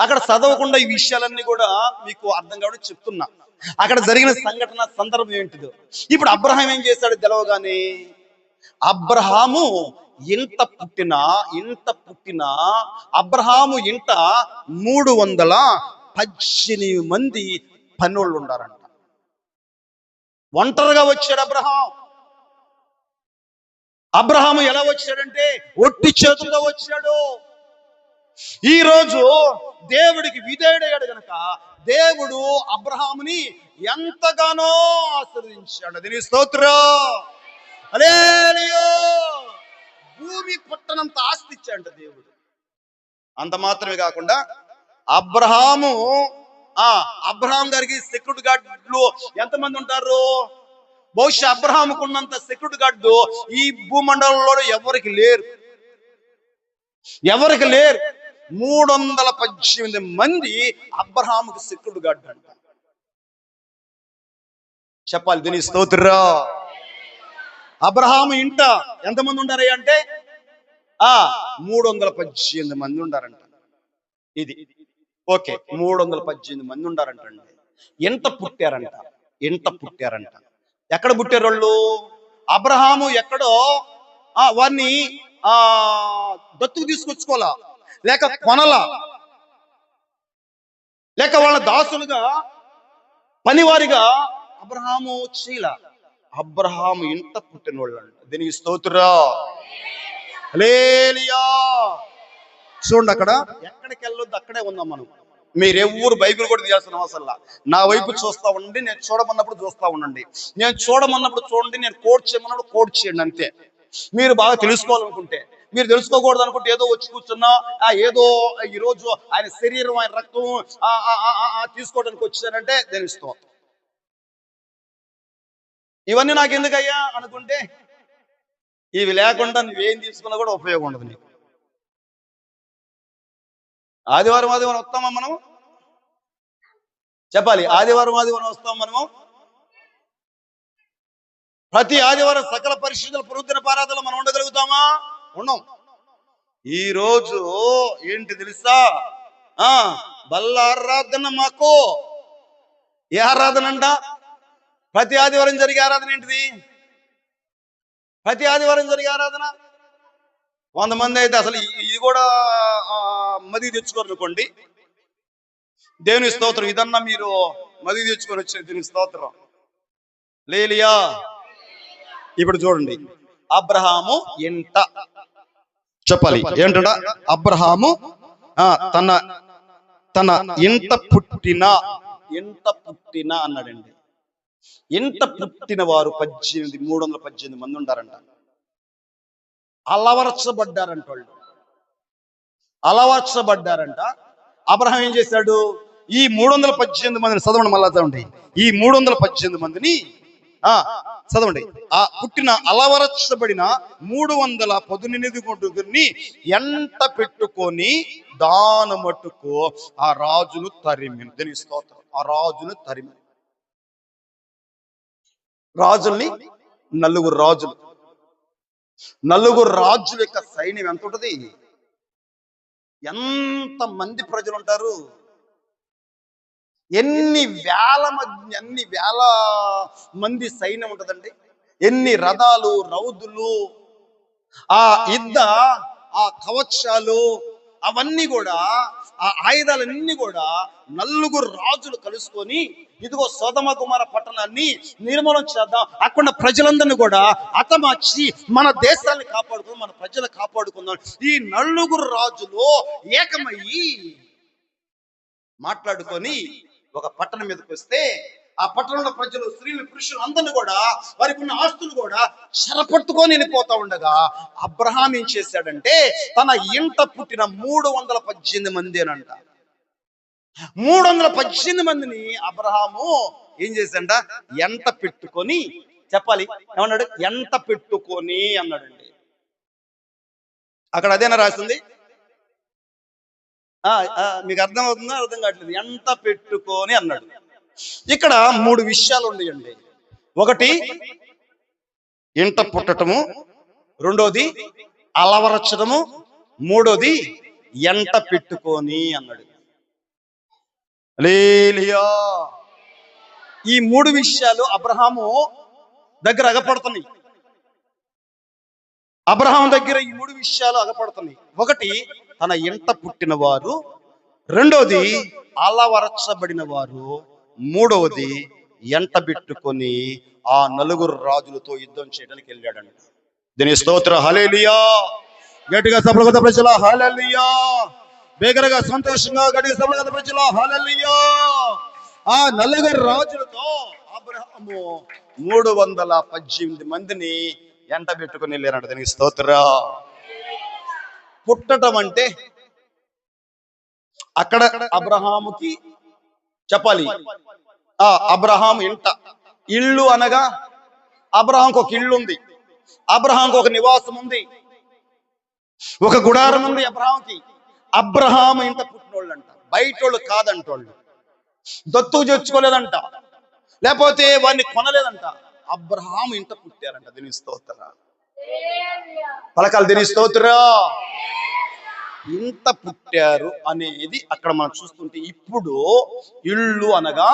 అక్కడ చదవకుండా ఈ విషయాలన్నీ కూడా మీకు అర్థం కావడం చెప్తున్నా. అక్కడ జరిగిన సంఘటన సందర్భం ఏంటిదో ఇప్పుడు అబ్రహాం ఏం చేశాడు తెలవగానే, అబ్రహాము ఇంట పుట్టిన అబ్రహాము ఇంట 318 మంది పనోళ్ళు ఉండారంట. ఒంటరిగా వచ్చాడు అబ్రహాము ఎలా వచ్చాడంటే ఒట్టి చేతులతో వచ్చాడు. ఈ రోజు దేవుడికి విధేయుడయ్యాడు గనక దేవుడు అబ్రహాముని ఎంతగానో ఆశీర్వదించాడు. దీని స్తోత్రం, హల్లెలూయా. భూమి పుట్టనంత ఆస్తి ఇచ్చాడు దేవుడు. అంత మాత్రమే కాకుండా అబ్రహాం గారికి సెక్యూరిటీ గార్డులు ఎంతమంది ఉంటారు? బహుశా అబ్రహాముకున్నంత సెక్యూరిటీ గార్డు ఈ భూమండలంలో ఎవరికి లేరు. 318 మంది అబ్రహాముకి సెక్యూరిటీ గార్డు అంట. చెప్పాలి దీని స్తోత్రం. అబ్రహాము ఇంట ఎంతమంది ఉండారు అంటే 318 మంది ఉండారంట. ఇది ఓకే, 318 మంది ఉండారంటండి. ఎంత పుట్టారంట. ఎక్కడ పుట్టారు వాళ్ళు? అబ్రహాము ఎక్కడో వారిని దత్తుకు తీసుకొచ్చుకోవాలా, లేక కొనలా, లేక వాళ్ళ దాసులుగా పనివారిగా అబ్రహాము చేయలా. అబ్రహాము ఇంట పుట్టిన వాళ్ళు అంట. దీనికి స్తోత్రం, హల్లెలూయా. చూడండి, అక్కడ ఎక్కడికి వెళ్ళొద్దు, అక్కడే ఉందాం మనం. మీరెవ్వరు బైబిల్ కూడా తీయాల్సిన అవసరం లా. నా వైపు చూస్తా ఉండండి, నేను చూడమన్నప్పుడు చూస్తా ఉండండి, నేను చూడమన్నప్పుడు చూడండి, నేను కోట్ చేయమన్నప్పుడు కోట్ చేయండి, అంతే. మీరు బాగా తెలుసుకోవాలనుకుంటే, మీరు తెలుసుకోకూడదు అనుకుంటే ఏదో వచ్చి కూర్చున్నా, ఏదో ఈరోజు ఆయన శరీరం, ఆయన రక్తం తీసుకోవడానికి వచ్చానంటే నేను ఇస్తాం. ఇవన్నీ నాకు ఎందుకయ్యా అనుకుంటే, ఇవి లేకుండా నువ్వేం తీసుకున్నా కూడా ఉపయోగం ఉండదు నీకు. ఆదివారం వస్తామా మనం? చెప్పాలి, ఆదివారం వస్తాం మనము. ప్రతి ఆదివారం సకల పరిశుద్ధుల పునరుద్ధరణ ఆరాధనలో మనం ఉండగలుగుతామా? ఉండం. ఈ రోజు ఏంటి తెలుసా? బల్ల ఆరాధన. మాకు ఏ ఆరాధన అంట? ప్రతి ఆదివారం జరిగే ఆరాధన ఏంటిది? ప్రతి ఆదివారం జరిగే ఆరాధన 100 మంది అయితే అసలు ఇది కూడా మది తెచ్చుకోరు అనుకోండి. దేవుని స్తోత్రం. ఇదన్నా మీరు మది తెచ్చుకొని వచ్చారు. దేవుని స్తోత్రం, హల్లెలూయా. ఇప్పుడు చూడండి, అబ్రహాము ఇంట, చెప్పాలి ఏంటంట, అబ్రహాము తన ఇంట పుట్టిన అన్నాడండి. ఇంట పుట్టిన వారు 318 మంది ఉంటారంట. అలవర్చబడ్డారంట. అబ్రహాం ఏం చేశాడు? ఈ 318 మందిని చదవండి, మళ్ళా చదవండి. ఈ 318 మందిని చదవండి. ఆ పుట్టిన అలవరచబడిన 318 ఎంట పెట్టుకొని దాని మట్టుకు ఆ రాజును తరిమిను. దీనికి స్తోత్రం. ఆ రాజును తరిమి, రాజుల్ని నలుగురు రాజుల యొక్క సైన్యం ఎంత ఉంటది? ఎంత మంది ప్రజలు ఉంటారు? ఎన్ని వేల మంది సైన్యం ఉంటదండి. ఎన్ని రథాలు, రౌదులు, ఆ కవచాలు, అవన్నీ కూడా, ఆ ఆయుధాలన్నీ కూడా నలుగురు రాజులు కలుసుకొని, ఇదిగో సొదమ గుమర పట్టణాన్ని నిర్మూలన చేద్దాం, అక్కడ ప్రజలందరినీ కూడా హతమార్చి మన దేశాన్ని కాపాడుకుందాం, మన ప్రజలు కాపాడుకుందాం. ఈ నలుగురు రాజులు ఏకమయ్యి మాట్లాడుకొని ఒక పట్టణం మీదకి వస్తే, ఆ పట్టణంలో ప్రజలు, స్త్రీలు, పురుషులు అందరినీ కూడా, వారికి ఉన్న ఆస్తులు కూడా చెరపట్టుకొని వెళ్ళిపోతా ఉండగా, అబ్రహాం ఏం చేశాడంటే తన ఇంట పుట్టిన 318 మంది అనంట, 318 మందిని అబ్రహాము ఏం చేశాడంట, ఎంట పెట్టుకొని, చెప్పాలి ఏమన్నాడు, ఎంట పెట్టుకొని అన్నాడండి. అక్కడ అదేనా రాసింది? మీకు అర్థమవుతుందా? అర్థం కావట్లేదు. ఎంట పెట్టుకొని అన్నాడు. ఇక్కడ 3 విషయాలు ఉన్నాయండి. ఒకటి ఇంట పుట్టటము, రెండోది అలవరచడము, మూడోది ఎంట పెట్టుకొని అన్నాడు. హల్లెలూయా. ఈ 3 విషయాలు అబ్రహాము దగ్గర అగపడుతున్నాయి. అబ్రహాం దగ్గర ఈ 3 విషయాలు అగపడుతున్నాయి. ఒకటి తన ఇంట పుట్టిన వారు, రెండోది అలవరచబడిన వారు, మూడవది ఎంట పెట్టుకొని ఆ నలుగురు రాజులతో యుద్ధం చేయడానికి వెళ్ళాడంట. దీని స్తోత్రం. హల్లెలూయా. గట్టిగా సభలో ప్రజల హల్లెలూయా. వేగరగా సంతోషంగా గట్టిగా సభలో ప్రజల హల్లెలూయా. ఆ నలుగురు రాజులతో అబ్రహాము 318 మందిని ఎంట పెట్టుకుని వెళ్ళారంట. దీనికి స్తోత్రం. పుట్టడం అంటే అక్కడ అబ్రహాముకి చెప్పాలి, అబ్రహాం ఇంట, ఇల్లు అనగా అబ్రహాంకి ఒక ఇల్లు ఉంది, అబ్రహాంకి ఒక నివాసం ఉంది, ఒక గుడారం ఉంది అబ్రహాంకి. అబ్రహాం ఇంట పుట్టినోళ్ళు అంట, బయటోళ్ళు కాదంటోళ్ళు, దత్తు చేర్చుకోలేదంట, లేకపోతే వాడిని కొనలేదంట, అబ్రహాం ఇంట పుట్టారంట. దీని స్తోత్ర పలకాలు. దీని స్తోత్ర. ఇంత పుట్టారు అనేది అక్కడ మనం చూస్తుంటే, ఇప్పుడు ఇల్లు అనగా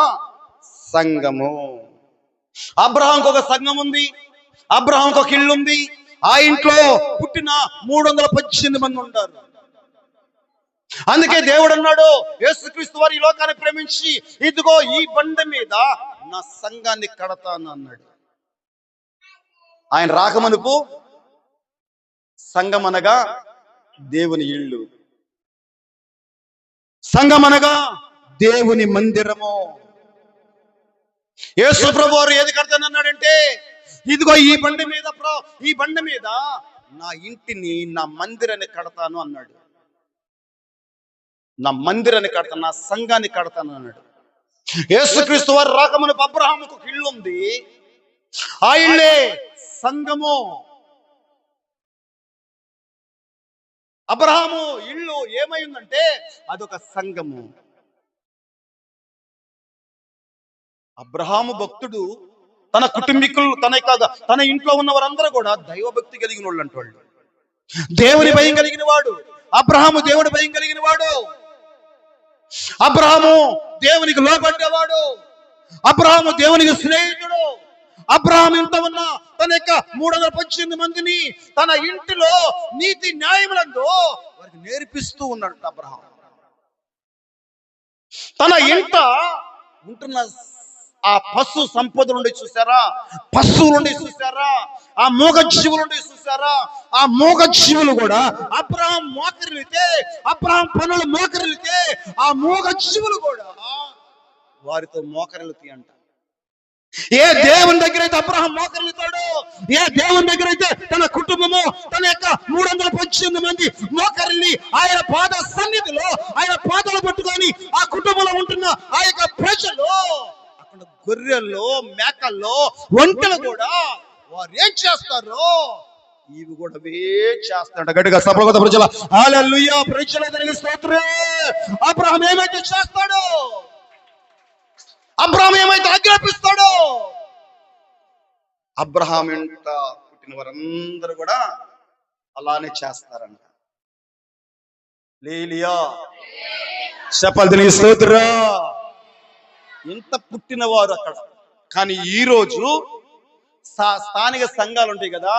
సంఘము. అబ్రహాంకి ఒక సంఘం ఉంది, అబ్రహాంకి ఒక ఇల్లు ఉంది. ఆ ఇంట్లో పుట్టిన 318 మంది ఉంటారు. అందుకే దేవుడు అన్నాడు, యేసుక్రీస్తు వారు ఈ లోకాన్ని ప్రేమించి, ఇదిగో ఈ బండ మీద నా సంఘాన్ని కడతాను అన్నాడు. ఆయన రాకమనుపు సంఘం అనగా దేవుని ఇల్లు, సంఘం అనగా దేవుని మందిరము. యేసు ప్రభువు వారు ఏది కడతానన్నాడంటే, ఇదిగో ఈ బండ మీద నా ఇంటిని, నా మందిరాన్ని కడతాను అన్నాడు. నా మందిరాన్ని కడతాను, నా సంఘాన్ని కడతాను అన్నాడు. యేసుక్రీస్తు వారు రాకమునుపు అబ్రహాముకు ఒక ఇల్లు ఉంది, ఆ ఇల్లే సంఘము. అబ్రహాము ఇల్లు ఏమైందంటే అదొక సంఘము. అబ్రహాము భక్తుడు, తన కుటుంబీకులు, తన ఇంట్లో ఉన్న వారందరూ కూడా దైవభక్తి కలిగిన వాళ్ళు అంటాడు. దేవుని భయం కలిగిన వాడు అబ్రహాము, దేవుడి భయం కలిగిన వాడు అబ్రహాము, దేవునికి లోబడ్డేవాడు అబ్రహాము, దేవునికి స్నేహితుడు. అబ్రహాం ఇంట ఉన్న తన యొక్క 318 మందిని తన ఇంటిలో నీతి న్యాయములందు వారికి నేర్పిస్తూ ఉన్నాడు. అబ్రహాం తన ఇంట ఉంటున్న ఆ పశు సంపద నుండి చూసారా, పశువుల నుండి చూసారా, ఆ మూగ జీవుల నుండి చూసారా, ఆ మూగ జీవులు కూడా అబ్రహాం మోకరిల్లితే, అబ్రహాం పనులు మోకరిల్లితే, ఆ మూగ జీవులు కూడా వారితో మోకరిల్లుతాయి అంట. ఏ దేవుని దగ్గర అయితే అబ్రహాం మోకరిల్లుతాడో, ఏ దేవుని దగ్గర అయితే తన కుటుంబము, తన యొక్క 318 మంది మోకరిల్లి ఆయన పాద సన్నిధిలో ఆయన పాదాలు పట్టుకొని, ఆ కుటుంబంలో ఉంటున్న ఆ యొక్క ప్రజలు, అక్కడ గొర్రెల్లో, మేకల్లో, ఒంటెలు కూడా వారు ఏం చేస్తారో ఇవి కూడా చేస్తాడు. గట్టిగా సభలో ప్రజల హల్లెలూయా, ప్రజల స్తోత్రం. అబ్రహాం ఏమైతే చేస్తాడో, అబ్రహాం ఏమైతే ఆజ్ఞాపిస్తాడో, అబ్రహాం ఇంట పుట్టిన వారందరూ కూడా అలానే చేస్తారంట. హల్లెలూయా, చెప్పాలి స్తోత్రం. ఇంత పుట్టిన వారు అక్కడ. కానీ ఈ రోజు స్థానిక సంఘాలు ఉంటాయి కదా,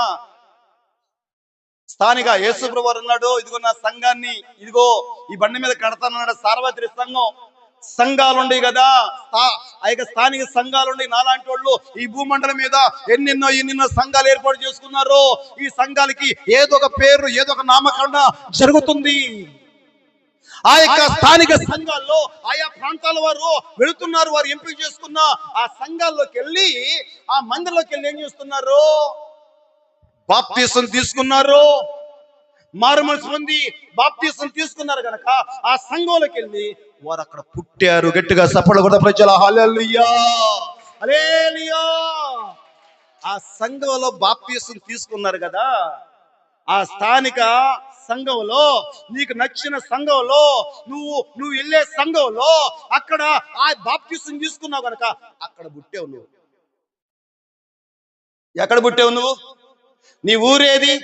స్థానిక యేసుప్రభు వారు అన్నాడు, ఇదిగో నా సంఘాన్ని ఇదిగో ఈ బండి మీద కడతానన్నాడు. సార్వత్రిక సంఘాలు ఉండేవి కదా, స్థానిక సంఘాలు ఉండి నాలాంటి వాళ్ళు ఈ భూమండలం మీద ఎన్నెన్నో సంఘాలు ఏర్పాటు చేసుకున్నారు. ఈ సంఘాలకి ఏదో ఒక పేరు, ఏదో ఒక నామకరణ జరుగుతుంది. ఆ యొక్క స్థానిక సంఘాల్లో ఆయా ప్రాంతాల వారు వెళుతున్నారు. వారు ఎంపిక చేసుకున్న ఆ సంఘాల్లోకి వెళ్ళి, ఆ మందిరంలోకి వెళ్ళి ఏం చేస్తున్నారు? బాప్తీసం తీసుకున్నారు. మారు మనసు పొంది బాప్తీసం తీసుకున్నారు కనుక ఆ సంఘంలోకి వెళ్ళి వారు అక్కడ పుట్టారు. గట్టిగా సపడలు కూడా ప్రజల హల్లెలూయా, హల్లెలూయా. ఆ సంఘంలో బాప్తీసం తీసుకున్నారు కదా, ఆ స్థానిక సంఘంలో, నీకు నచ్చిన సంఘంలో, నువ్వు వెళ్ళే సంఘంలో అక్కడ ఆ బాప్తీసం తీసుకున్నావు కనుక అక్కడ పుట్టావు. నువ్వు ఎక్కడ పుట్టావు? నువ్వు నీ ఊరేది?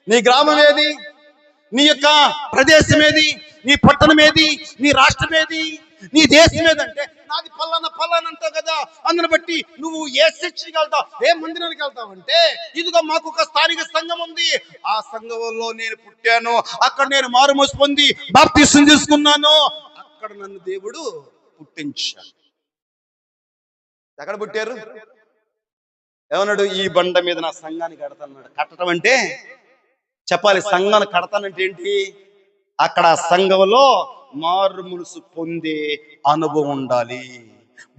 నీ గ్రామం ఏది? నీ యొక్క ప్రదేశం ఏది? నీ పట్టణం ఏది? నీ రాష్ట్రం ఏది? నీ దేశం ఏదంటే నాది పల్లాన అంటావు కదా. అందుని బట్టి నువ్వు ఏ చర్చికి వెళ్తావు, ఏ మందిరానికి వెళ్తావు అంటే, ఇదిగో మాకు ఒక స్థానిక సంఘం ఉంది, ఆ సంఘంలో నేను పుట్టాను, అక్కడ నేను మారుమోసి పొంది బాప్తీసం తీసుకున్నాను, అక్కడ నన్ను దేవుడు పుట్టించాడు. ఎక్కడ పుట్టారు? ఏమన్నాడు? ఈ బండ మీద నా సంఘాన్ని కడతాన్నాడు. కట్టడం అంటే చెప్పాలి, సంఘాన్ని కడతానంటే ఏంటి? అక్కడ సంఘంలో మారు మనసు పొందే అనుభవం ఉండాలి.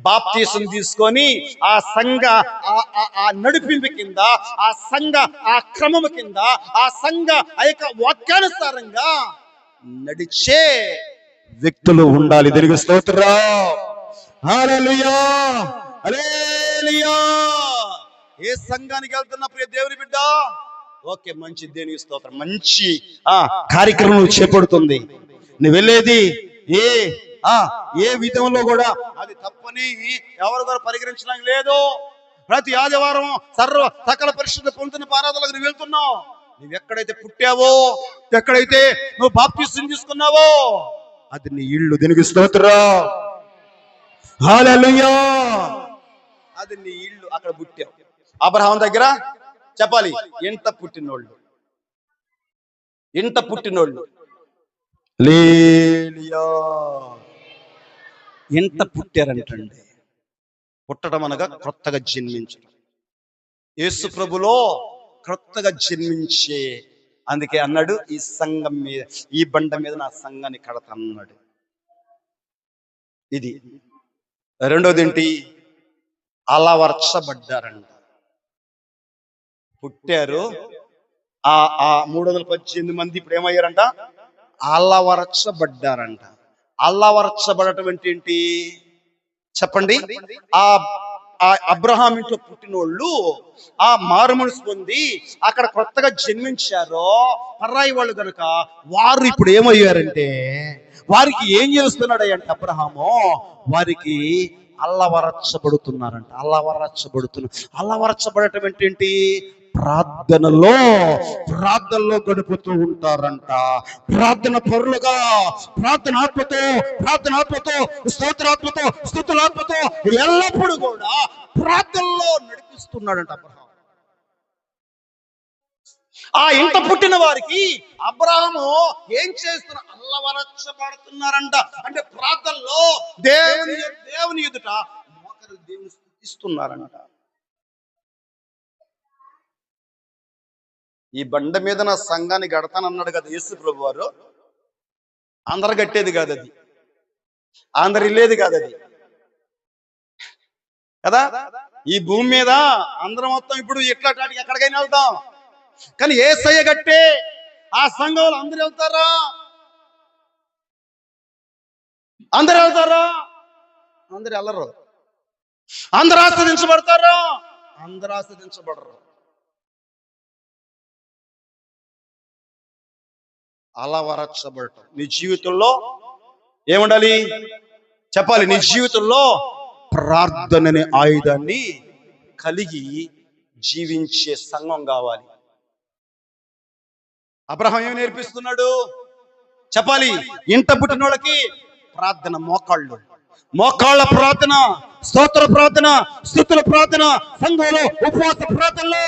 బాప్తీసం తీసుకొని ఆ సంఘ ఆ నడిపింపు కింద, ఆ సంఘ ఆ క్రమము కింద, ఆ సంఘ ఆ యొక్క వాక్యానుసారంగా నడిచే వ్యక్తులు ఉండాలి. దీనికి స్తోత్రం, హల్లెలూయా, హల్లెలూయా. ఏ సంఘానికి వెళ్తున్నా ప్రియ దేవుని బిడ్డ? ఓకే, మంచి, దేవునికి స్తోత్రం. మంచి కార్యక్రమం చేపడుతుంది. నువ్వు వెళ్ళేది ఏ విధంలో కూడా అది తప్పని ఎవరు కూడా పరిగణించడానికి లేదు. ప్రతి ఆదివారం సకల పరిశుద్ధ పొందుతున్న ఆరాధనలకు నువ్వు వెళ్తున్నావు. నువ్వు ఎక్కడైతే పుట్టావో, ఎక్కడైతే నువ్వు బాప్తీసం తీసుకున్నావో అది నీ ఇల్లు. దీనికి స్తోత్రం, హల్లెలూయా. అది నీ ఇల్లు, అక్కడ పుట్టావు. అబ్రహాం దగ్గర చెప్పాలి, ఇంట పుట్టినోళ్ళు హల్లెలూయా, ఇంట పుట్టారంటండి. పుట్టడం అనగా క్రొత్తగా జన్మించడం. యేసు ప్రభులో క్రొత్తగా జన్మించే, అందుకే అన్నాడు, ఈ సంఘం మీద, ఈ బండ మీద నా సంఘాన్ని కడతా అన్నాడు. ఇది రెండోది ఏంటి? అలవర్చబడ్డారంట. పుట్టారు, ఆ 318 మంది ఇప్పుడు ఏమయ్యారంట? అలవర్చబడ్డారంట. అల్లవర్చబడటం ఏంటి చెప్పండి? ఆ అబ్రహాం ఇంట్లో పుట్టినోళ్ళు ఆ మారు మనసు పొంది అక్కడ కొత్తగా జన్మించారో పరాయి వాళ్ళు కనుక వారు ఇప్పుడు ఏమయ్యారంటే, వారికి ఏం చేస్తున్నాడంటే అబ్రహాము, వారికి అల్లవరచబడుతున్నారంట. అల్లవరచబడటం ఏంటి? ప్రార్థనలో గడుపుతూ ఉంటారంట. ప్రార్థన పరులుగా, ప్రార్థనాత్మతో స్తోత్రాత్మతో స్తుతులాత్మతో ఎల్లప్పుడూ కూడా ప్రార్థనలో నడిపిస్తున్నాడంట అబ్రహాం. ఆ ఇంట పుట్టిన వారికి అబ్రహాము ఏం చేస్తున్నారు? అల్లవరచబడుతున్నారంట. అంటే ప్రార్థనలో దేవుని ఎదుట ఒకరు దేవుని స్తుతిస్తున్నారంట. ఈ బండ మీద నా సంఘాన్ని కడతానన్నాడు కదా యేసు ప్రభు వారు. అందరు కట్టేది కాదు అది, అందరు ఇల్లేది కాదు అది కదా. ఈ భూమి మీద అందరం మొత్తం ఇప్పుడు ఎట్లాంటి ఎక్కడికైనా వెళ్తాం, కానీ యేసయ్య కట్టే ఆ సంఘంలో అందరు వెళ్తారా? అందరు వెళ్తారా? అందరు వెళ్ళరు. అందరు ఆస్వాదించబడతారా? అందరు ఆస్వాదించబడరు. అలవరచబడటం. నీ జీవితంలో ఏముండాలి చెప్పాలి? నీ జీవితంలో ప్రార్థన అనే ఆయుధాన్ని కలిగి జీవించే సంఘం కావాలి. అబ్రహాం ఏమి నేర్పిస్తున్నాడు చెప్పాలి? ఇంట పుట్టిన వాళ్ళకి ప్రార్థన, మోకాళ్ళ ప్రార్థన, స్తోత్ర ప్రార్థన, స్తుతుల ప్రార్థన, సంఘంలో ఉపవాస ప్రార్థనలో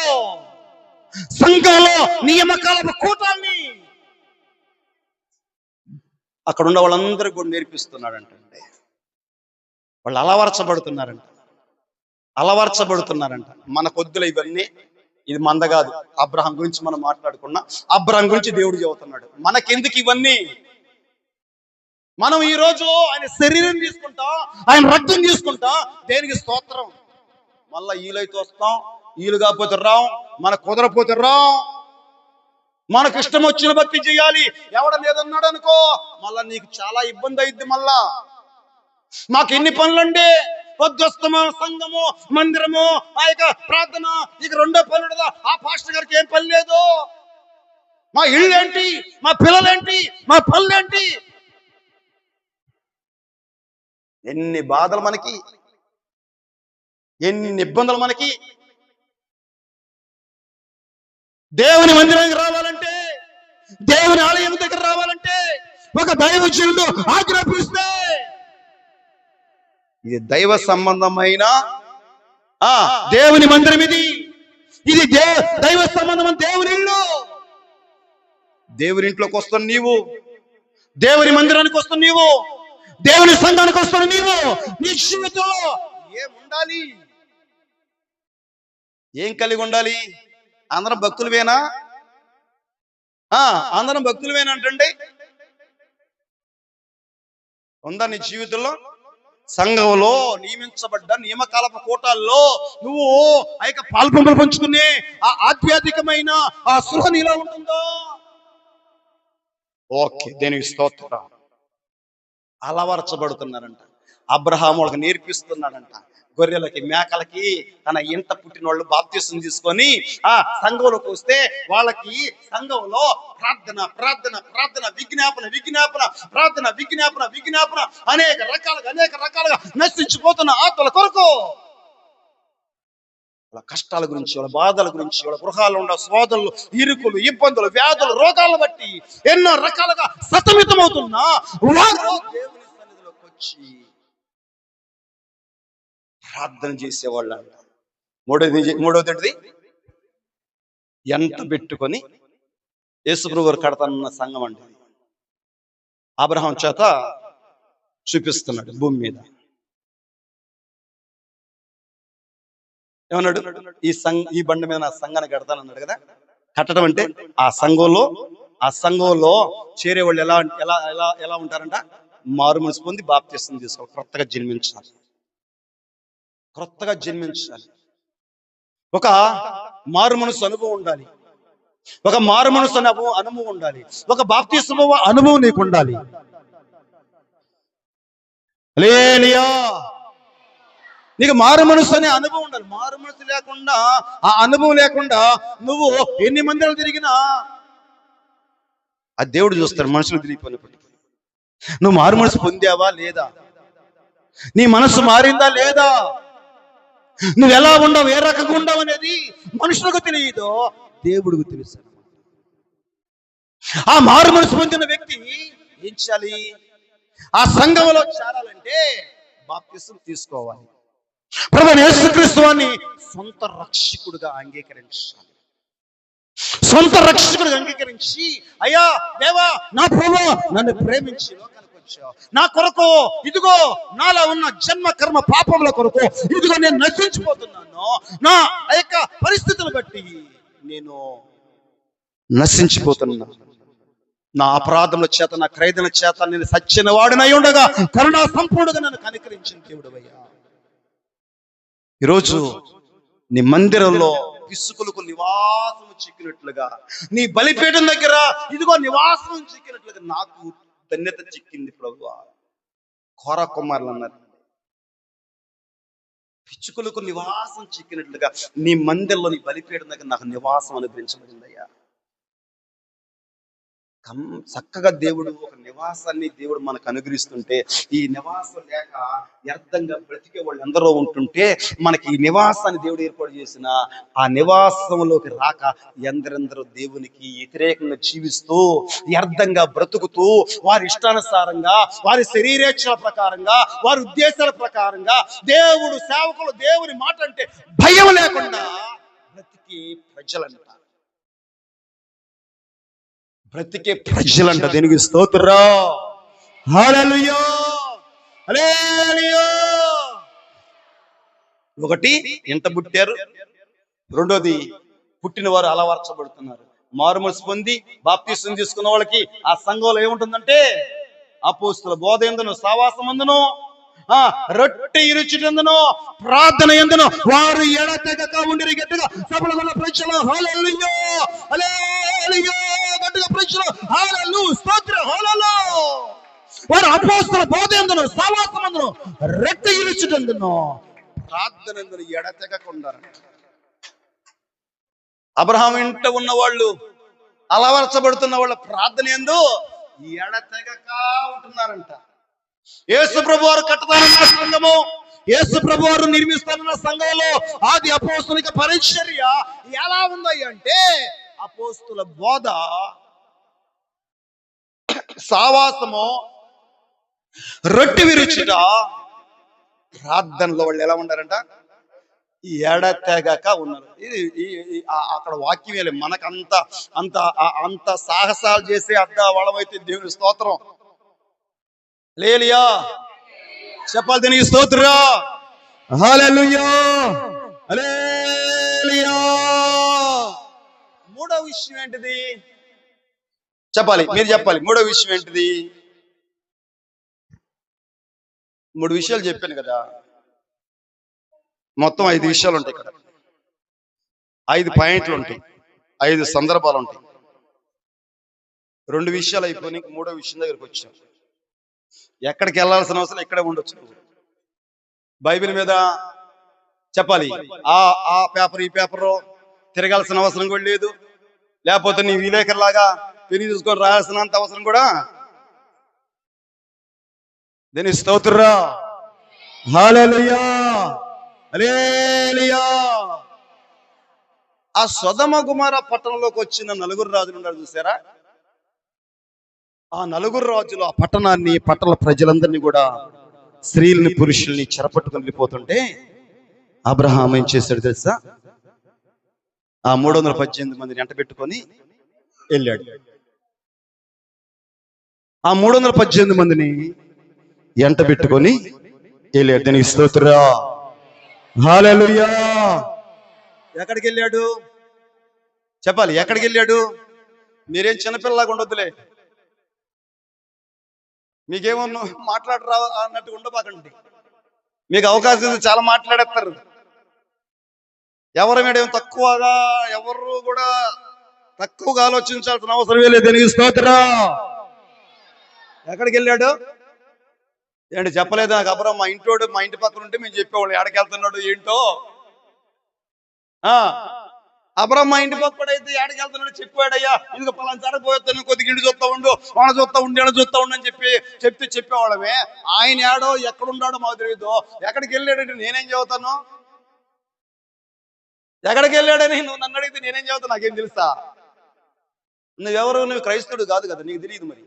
సంఘంలో నియామకాల కూటాన్ని అక్కడ ఉన్న వాళ్ళందరికీ కూడా నేర్పిస్తున్నాడంటే వాళ్ళు అలవర్చబడుతున్నారంట. మన కొద్దులు ఇవన్నీ, ఇది మంద కాదు. అబ్రహాం గురించి మనం మాట్లాడుకున్నా, అబ్రహాం గురించి దేవుడు చెబుతున్నాడు. మనకెందుకు ఇవన్నీ? మనం ఈ రోజు ఆయన శరీరం తీసుకుంటాం, ఆయన రక్తం తీసుకుంటాం. దేనికి స్తోత్రం? మళ్ళా ఈలైతే వస్తాం, ఈలు కాకపోతే రాం, మన కుదరపోతే రాం, మనకు ఇష్టం వచ్చిన భక్తి చేయాలి. ఎవడ లేదన్నాడు అనుకో, మళ్ళా నీకు చాలా ఇబ్బంది అయింది. మళ్ళా మాకు ఎన్ని పనులండి, పొద్దుస్తమ సంఘము, మందిరము, ఆ యొక్క ప్రార్థన, ఇక రెండో పనులు ఉండదా? ఆ పాస్టర్ గారికి ఏం పని లేదు. మా ఇళ్ళు ఏంటి, మా పిల్లలేంటి, మా పనులేంటి? ఎన్ని బాధలు మనకి, ఎన్ని ఇబ్బందులు మనకి. దేవుని మందిరానికి రావాలంటే, దేవుని ఆలయం దగ్గర రావాలంటే ఒక దైవజనుడు ఆజ్ఞాపిస్తే, ఇది దైవ సంబంధమైన దేవుని మందిరం, ఇది దైవ సంబంధమైన దేవుని ఇల్లు. దేవుని ఇంట్లోకి వస్తున్న నీవు, దేవుని మందిరానికి వస్తున్న నీవు, దేవుని సంఘానికి వస్తున్న నీవు, నీ జీవితంలో ఏముండాలి, ఏం కలిగి ఉండాలి? అందరం భక్తులవేనా? అందరం భక్తులవేనా అంటే ఉందా నీ జీవితంలో? సంఘంలో నియమించబడ్డ నియమకాలపు కూటాల్లో నువ్వు ఆ యొక్క పాల్పొంపులు పంచుకునే ఆ ఆధ్యాత్మికమైన ఆ సృహ నీలో ఉంటుందో? ఓకే, దేనికి స్తోత్రం. అలవర్చబడుతున్నారంట. అబ్రహాము వాళ్ళకి నేర్పిస్తున్నాడంట. గొర్రెలకి, మేకలకి తన ఇంట పుట్టిన వాళ్ళు బాప్తిసం తీసుకొని ఆ సంఘంలోకి వస్తే వాళ్ళకి సంఘంలో ప్రార్థన ప్రార్థన ప్రార్థన, విజ్ఞాపన విజ్ఞాపన, ప్రార్థన విజ్ఞాపన విజ్ఞాపన, అనేక రకాలుగా నశించిపోతున్న ఆత్మల కొరకు, వాళ్ళ కష్టాల గురించి, వాళ్ళ బాధల గురించి, వాళ్ళ గృహాల్లో ఉన్న శోధనలు, ఇరుకులు, ఇబ్బందులు, వ్యాధులు, రోగాలను బట్టి ఎన్నో రకాలుగా సతమితమవుతున్నా వారు దేవుని సన్నిధిలోకి వచ్చి ప్రార్థన చేసేవాళ్ళు అంట. మూడోది ఎంట పెట్టుకొని యేసుప్రభువు గారు కడతానన్న సంఘం అండి. అబ్రహాం చేత చూపిస్తున్నాడు భూమి మీద. ఏమన్నాడు? ఈ బండి మీద నా సంఘాన్ని కడతానన్నాడు కదా. కట్టడం అంటే ఆ సంఘంలో చేరే వాళ్ళు ఎలా ఎలా ఎలా ఎలా ఉంటారంట? మారు మనసు పొంది బాప్తిసం తీసుకోవాలి, కొత్తగా జన్మించాలి. ఒక మారు మనసు అనుభవం ఉండాలి, ఒక మారు మనసు అనుభవం ఉండాలి, ఒక బాప్తిసం అనుభవం నీకు ఉండాలి. హల్లెలూయా. నీకు మారు మనసు అనే అనుభవం ఉండాలి. మారు మనసు లేకుండా, ఆ అనుభవం లేకుండా నువ్వు ఎన్ని మందిరాలు తిరిగినా ఆ దేవుడు చూస్తాడు. మనుషులు తిరిగిపోయినప్పటికీ నువ్వు మారు మనసు పొందావా లేదా, నీ మనసు మారిందా లేదా, నువ్వు ఎలా ఉండవు, ఏ రకంగా ఉండవు అనేది మనుషులకు తెలియదు, దేవుడికి తెలుసు. ఆ మారు మనసు పొందిన వ్యక్తి ఏం చేయాలి? ఆ సంఘంలో చేరాలంటే బాప్తిసం తీసుకోవాలి. ప్రభువైన యేసుక్రీస్తు వారిని సొంత రక్షకుడిగా అంగీకరించాలి. సొంత రక్షకుడిగా అంగీకరించి, అయ్యా దేవా, నా ప్రభువా, నన్ను ప్రేమించి లోకానికి వచ్చావు, నా కొరకు ఇదిగో నాలో ఉన్న జన్మ కర్మ పాపముల కొరకు ఇదిగో నేను నశించిపోతున్నాను, నా ఆ యొక్క పరిస్థితులు బట్టి నేను నశించిపోతున్నాను, నా అపరాధముల చేత, నా ఖైదుల చేత నేను సచ్చిన వాడినై ఉండగా కరుణా సంపూర్ణంగా నన్ను కనికరించిన దేవుడవయ్యా. ఈరోజు నీ మందిరంలో పిసుకులకు నివాసం చిక్కినట్లుగా, నీ బలిపీఠం దగ్గర ఇదిగో నివాసం చిక్కినట్లుగా నాకు ధన్యత చిక్కింది ప్రభువా. కోర కుమారులు అన్నారు, పిచ్చుకులకు నివాసం చిక్కినట్లుగా నీ మందిరంలో, నీ బలిపీఠం దగ్గర నాకు నివాసం అనుగ్రహించబడిందయ్యా. చక్కగా దేవుడు ఒక నివాసాన్ని దేవుడు మనకు అనుగ్రహిస్తుంటే, ఈ నివాసం లేక వ్యర్థంగా బ్రతికే వాళ్ళు ఎందరో ఉంటుంటే, మనకి ఈ నివాసాన్ని దేవుడు ఏర్పాటు చేసిన ఆ నివాసంలోకి రాక ఎందరెందరో దేవునికి వ్యతిరేకంగా జీవిస్తూ, వ్యర్థంగా బ్రతుకుతూ, వారి ఇష్టానుసారంగా, వారి శరీరేచ్ఛల ప్రకారంగా, వారి ఉద్దేశాల ప్రకారంగా, దేవుడు సేవకులు దేవుని మాట అంటే భయం లేకుండా బ్రతికి ప్రజలంట. బ్రతికే ప్రజలంట. దీనికి స్తోత్రం. హల్లెలూయా, హల్లెలూయా. ఒకటి ఇంట పుట్టారు, రెండోది పుట్టిన వారు అలవర్చబడుతున్నారు. మారుమనసు పొంది బాప్తిసం తీసుకున్న వాళ్ళకి ఆ సంఘంలో ఏముంటుందంటే అపోస్తుల బోధ యందును, సహవాసమందును, రొట్టె ఇరుచుటందును, ప్రార్థన యందును వారు ఎడతెగక ఉండిరి. గట్టిగా సభలో ప్రజలు హల్లెలూయా, హల్లెలూయా, గట్టిగా ప్రజలు హల్లెలూయా, స్తోత్రం, హల్లెలూయా. వారు అపోస్తుల బోధ యందును, సహవాసమందును, రొట్టె ఇరుచుటందును, ప్రార్థన యందును ఎడతెగక ఉండారంట. అబ్రహాం ఇంట ఉన్న వాళ్ళు, అలవర్చబడుతున్న వాళ్ళ ప్రార్థన యందు ఎడతెగక ఉంటున్నారంట. యేసు ప్రభు వారు కట్టుతారన్న సంఘము, యేసు ప్రభు వారు నిర్మిస్తారన్న సంఘంలో ఆది అపోస్తులిక పరిచర్య ఎలా ఉంది అంటే అపోస్తుల బోధ, సావాసము, రొట్టె విరుచుట, ప్రార్థనలో వాళ్ళు ఎలా ఉన్నారంట? ఎడతెగక ఉన్నారు. ఇది అక్కడ వాక్యం వేలే. మనకు అంత అంత అంత సాహసాలు చేసే అడ్డ వాళ్ళమైతే దేవుని స్తోత్రం. హల్లెలూయా చెప్పాలి, దీనికి స్తోత్రం. హల్లెలూయా, హల్లెలూయా. మూడో విషయం ఏంటిది చెప్పాలి, మీరు చెప్పాలి. మూడో విషయం ఏంటిది? 3 విషయాలు చెప్పాను కదా, మొత్తం 5 విషయాలు ఉంటాయి ఇక్కడ. 5 పాయింట్లు ఉంటాయి, 5 సందర్భాలు ఉంటాయి. 2 విషయాలు అయిపోయి మూడో విషయం దగ్గరికి వచ్చాం. ఎక్కడికి వెళ్ళాల్సిన అవసరం ఇక్కడే ఉండొచ్చు. బైబిల్ మీద చెప్పాలి, ఆ పేపర్ ఈ పేపర్ తిరగాల్సిన అవసరం కూడా లేదు. లేకపోతే నీ విలేకరులాగా పెళ్లి చూసుకొని రాయాల్సినంత అవసరం కూడా. దీని స్తోత్రం. హల్లెలూయా, హల్లెలూయా. ఆ సొదొమ గుమొర్రా పట్టణంలోకి వచ్చిన 4 రాజులు ఉన్నారు చూసారా? ఆ 4 రాజులు ఆ పట్టణాన్ని, పట్టణ ప్రజలందరినీ కూడా, స్త్రీలని పురుషుల్ని చెరపట్టుకుని వెళ్ళిపోతుంటే అబ్రహాం ఏం చేశాడు తెలుసా? ఆ 318 మందిని ఎంట పెట్టుకొని వెళ్ళాడు. ఆ 318 మందిని ఎంట పెట్టుకొని వెళ్ళాడు. దీనికి స్తోత్రం. హల్లెలూయా. ఎక్కడికి వెళ్ళాడు చెప్పాలి, ఎక్కడికి వెళ్ళాడు? మీరేం చిన్నపిల్లలాగా ఉండొద్దులే, మీకేమన్నా మాట్లాడరా అన్నట్టు ఉండబాకండి. మీకు అవకాశం చాలా మాట్లాడేస్తారు. ఎవరి మీద ఏం తక్కువగా, ఎవరు కూడా తక్కువగా ఆలోచించాల్సిన అవసరం లేదు. దీనికి స్తోత్రం. ఎక్కడికి వెళ్ళాడు ఏంటి చెప్పలేదు నాకు. అబ్రహాం మా ఇంటోడు, మా ఇంటి పక్కన ఉంటే మేము చెప్పేవాళ్ళు ఎక్కడికి వెళ్తున్నాడు ఏంటో. అబ్రహాం మా ఇంటి పక్కన అయితే ఎక్కడికి వెళ్తున్నాడు చెప్పాడయ్యా, ఇందుకు పలానా చడపోతాను, కొద్దిగా ఇంటి చూస్తా ఉండు, వాన చూస్తా ఉండి, ఎడ చూస్తా ఉండు అని చెప్పేవాళ్ళమే. ఆయన ఏడో ఎక్కడున్నాడో మాకు తెలియదు. ఎక్కడికి వెళ్ళాడంటే నేనేం చెబుతాను? ఎక్కడికి వెళ్ళాడని నువ్వు నన్ను అడిగితే నేనేం చెబుతాను? నాకేం తెలుసా? నువ్వెవరు? నువ్వు క్రైస్తవుడు కాదు కదా, నీకు తెలియదు మరి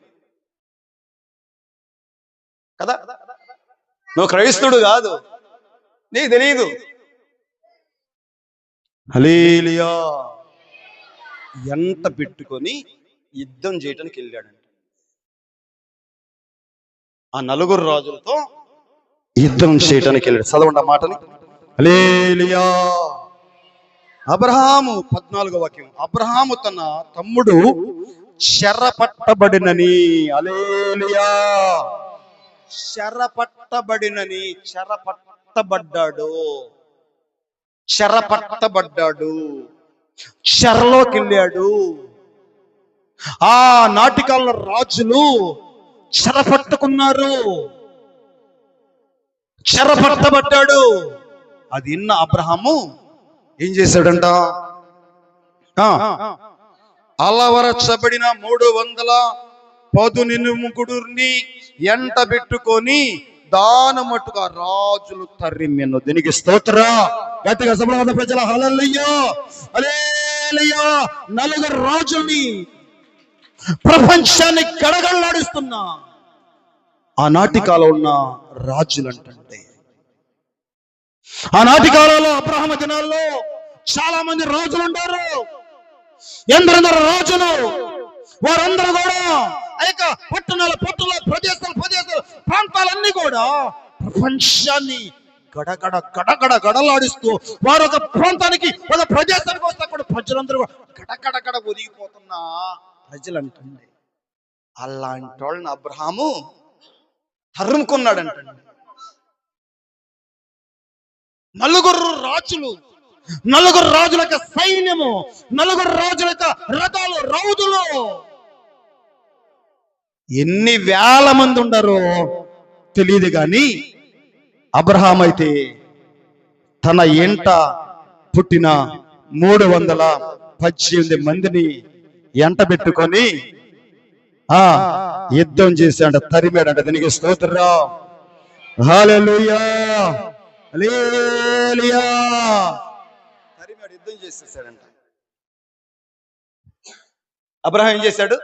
కదా. నువ్వు క్రైస్తవుడు కాదు, నీకు తెలియదు. హల్లెలూయా. ఎంట పెట్టుకొని యుద్ధం చేయడానికి వెళ్ళాడంట. ఆ 4 రాజులతో యుద్ధం చేయడానికి వెళ్ళాడు. చదవండి ఆ మాటని. హల్లెలూయా. అబ్రహాము 14వ వాక్యం. అబ్రహాము తన తమ్ముడు చెరపట్టబడినని, హల్లెలూయా, చెరపట్టబడినని, చెరపట్టబడ్డాడు, చెరపట్టబడ్డాడు, చెరలోకి వెళ్ళాడు. ఆ నాటికాల రాజులు చెరపట్టుకున్నారు, చెరపట్టబడ్డాడు. అది విన్న అబ్రహాము ఏం చేశాడంట? అలవరచబడిన 319 ఎంట పెట్టుకొని దాని మట్టుగా రాజులు తరిమెను. దీనికి స్తోత్రం. గట్టిగా సభలో ప్రజల హల్లెలూయా, హల్లెలూయా. 4 రాజుల్ని, ప్రపంచాన్ని గడగడలాడిస్తున్నా ఆనాటి కాలంలో ఉన్న రాజులు అంటే, ఆనాటి కాలంలో అబ్రహాం దినాల్లో చాలా మంది రాజులు ఉంటారు. ఎందరెందరో రాజులు వారందరూ కూడా ఆ యొక్క పట్టణాల ప్రదేశాలు ప్రాంతాలన్నీ కూడా ప్రపంచాన్ని గడగడ గడగడ గడలాడిస్తూ వారు ఒక ప్రాంతానికి ఒక ప్రదేశానికి వస్తే అక్కడ ప్రజలందరూ గడగడ ఒరిగిపోతున్న ప్రజలు అంటుంది. అలాంటి వాళ్ళని అబ్రహాము తరుముకున్నాడంటండి. నలుగురు రాజుల యొక్క సైన్యము, నలుగురు రాజుల యొక్క రథాలు, రౌతులు, ఎన్ని వేల మంది ఉండరో తెలియదు కానీ అబ్రహాం అయితే తన ఎంట పుట్టిన 318 మందిని ఎంట పెట్టుకొని యుద్ధం చేశాడు, తరిమాడంట. దీనికి స్తోత్రం, హల్లెలూయా, హల్లెలూయా. తరిమాడు, యుద్ధం చేసేసాడంట. అబ్రహాం ఏం చేశాడు?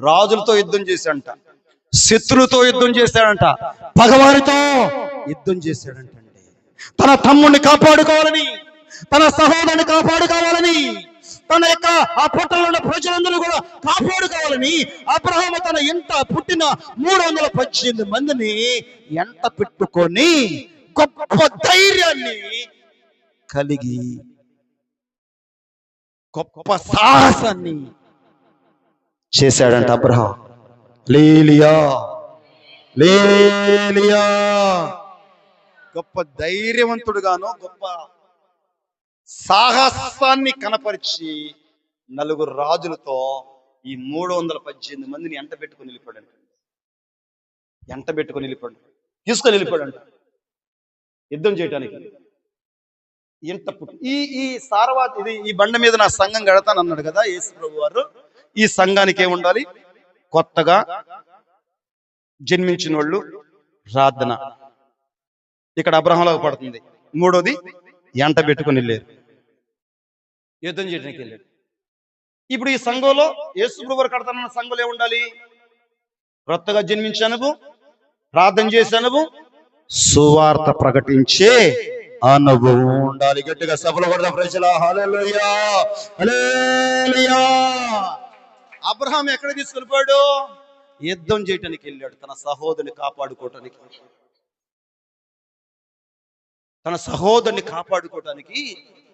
రాజులతో యుద్ధం చేశాడంట, శత్రువుతో యుద్ధం చేశాడంట, పగవారితో యుద్ధం చేశాడంటండి. తన తమ్ముడిని కాపాడుకోవాలని, తన సహోదరుని కాపాడుకోవాలని, తన యొక్క ఆ పుట్టలో ఉన్న ప్రజలందరూ కూడా కాపాడుకోవాలని అబ్రహాము తన ఎంట పుట్టిన 318 మందిని ఎంట పెట్టుకొని గొప్ప ధైర్యాన్ని కలిగి గొప్ప సాహసాన్ని చేశాడంట అబ్రహాం. లేలియా లేలియా. గొప్ప ధైర్యవంతుడుగాను గొప్ప సాహసాన్ని కనపరిచి నలుగురు రాజులతో ఈ 318 మందిని ఎంట పెట్టుకుని వెళ్ళిపోయాడంట. తీసుకొని వెళ్ళిపోయాడంట యుద్ధం చేయడానికి. ఈ సారవాతి ఈ బండ మీద నా సంఘం కడతాను అన్నాడు కదా యేసు ప్రభు వారు. ఈ సంఘానికి ఏముండాలి? కొత్తగా జన్మించిన వాళ్ళు, ప్రార్థన. ఇక్కడ అబ్రహాంలోకి పడుతుంది. మూడోది ఎంట పెట్టుకుని వెళ్ళారు, యుద్ధం చేయడానికి వెళ్ళాడు. ఇప్పుడు ఈ సంఘంలో యేసు ప్రభు వారు కడతానన్న సంఘంలో ఏముండాలి? కొత్తగా జన్మించే అనుభవం, ప్రార్థన చేసే అనుభవం, సువార్త ప్రకటించే అనుభవం ఉండాలి. గట్టిగా సభలో పడదాం ప్రజలా, హల్లెలూయా, హల్లెలూయా. అబ్రహాం ఎక్కడ తీసుకెళ్ళిపోయాడు? యుద్ధం చేయటానికి వెళ్ళాడు, తన సహోదరుని కాపాడుకోవటానికి.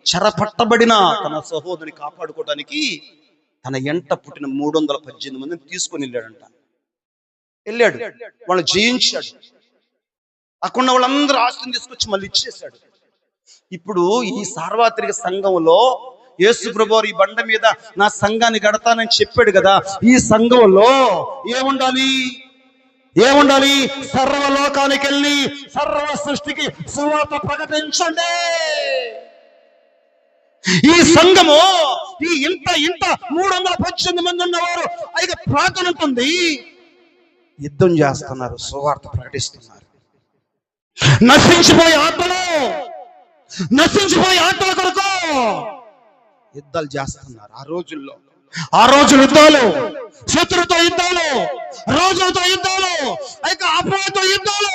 చెరపట్టబడిన తన సహోదరుని కాపాడుకోవటానికి తన ఎంట పుట్టిన 318 మందిని తీసుకొని వెళ్ళాడు. వాళ్ళు జయించాడు. అక్కడ వాళ్ళందరూ ఆస్తిని తీసుకొచ్చి మళ్ళీ ఇచ్చేశాడు. ఇప్పుడు ఈ సార్వత్రిక సంఘంలో యేసు ప్రభువారు ఈ బండ మీద నా సంఘాన్ని కడతానని చెప్పాడు కదా. ఈ సంఘంలో ఏముండాలి? సర్వలోకానికి వెళ్ళి సర్వ సృష్టికి సువార్త ప్రకటించండి. ఈ సంఘము ఈ ఇంత 318 మంది ఉన్నవారు అయితే ప్రార్థన ఉంటుంది, యుద్ధం చేస్తున్నారు, సువార్త ప్రకటిస్తున్నారు. నశించిపోయే ఆత్మల కొరకు యుద్ధాలు చేస్తున్నారు. ఆ రోజులు యుద్ధాలు, శత్రుతో యుద్ధాలు, రోజులతో యుద్ధాలు, అపవాదితో యుద్ధాలు,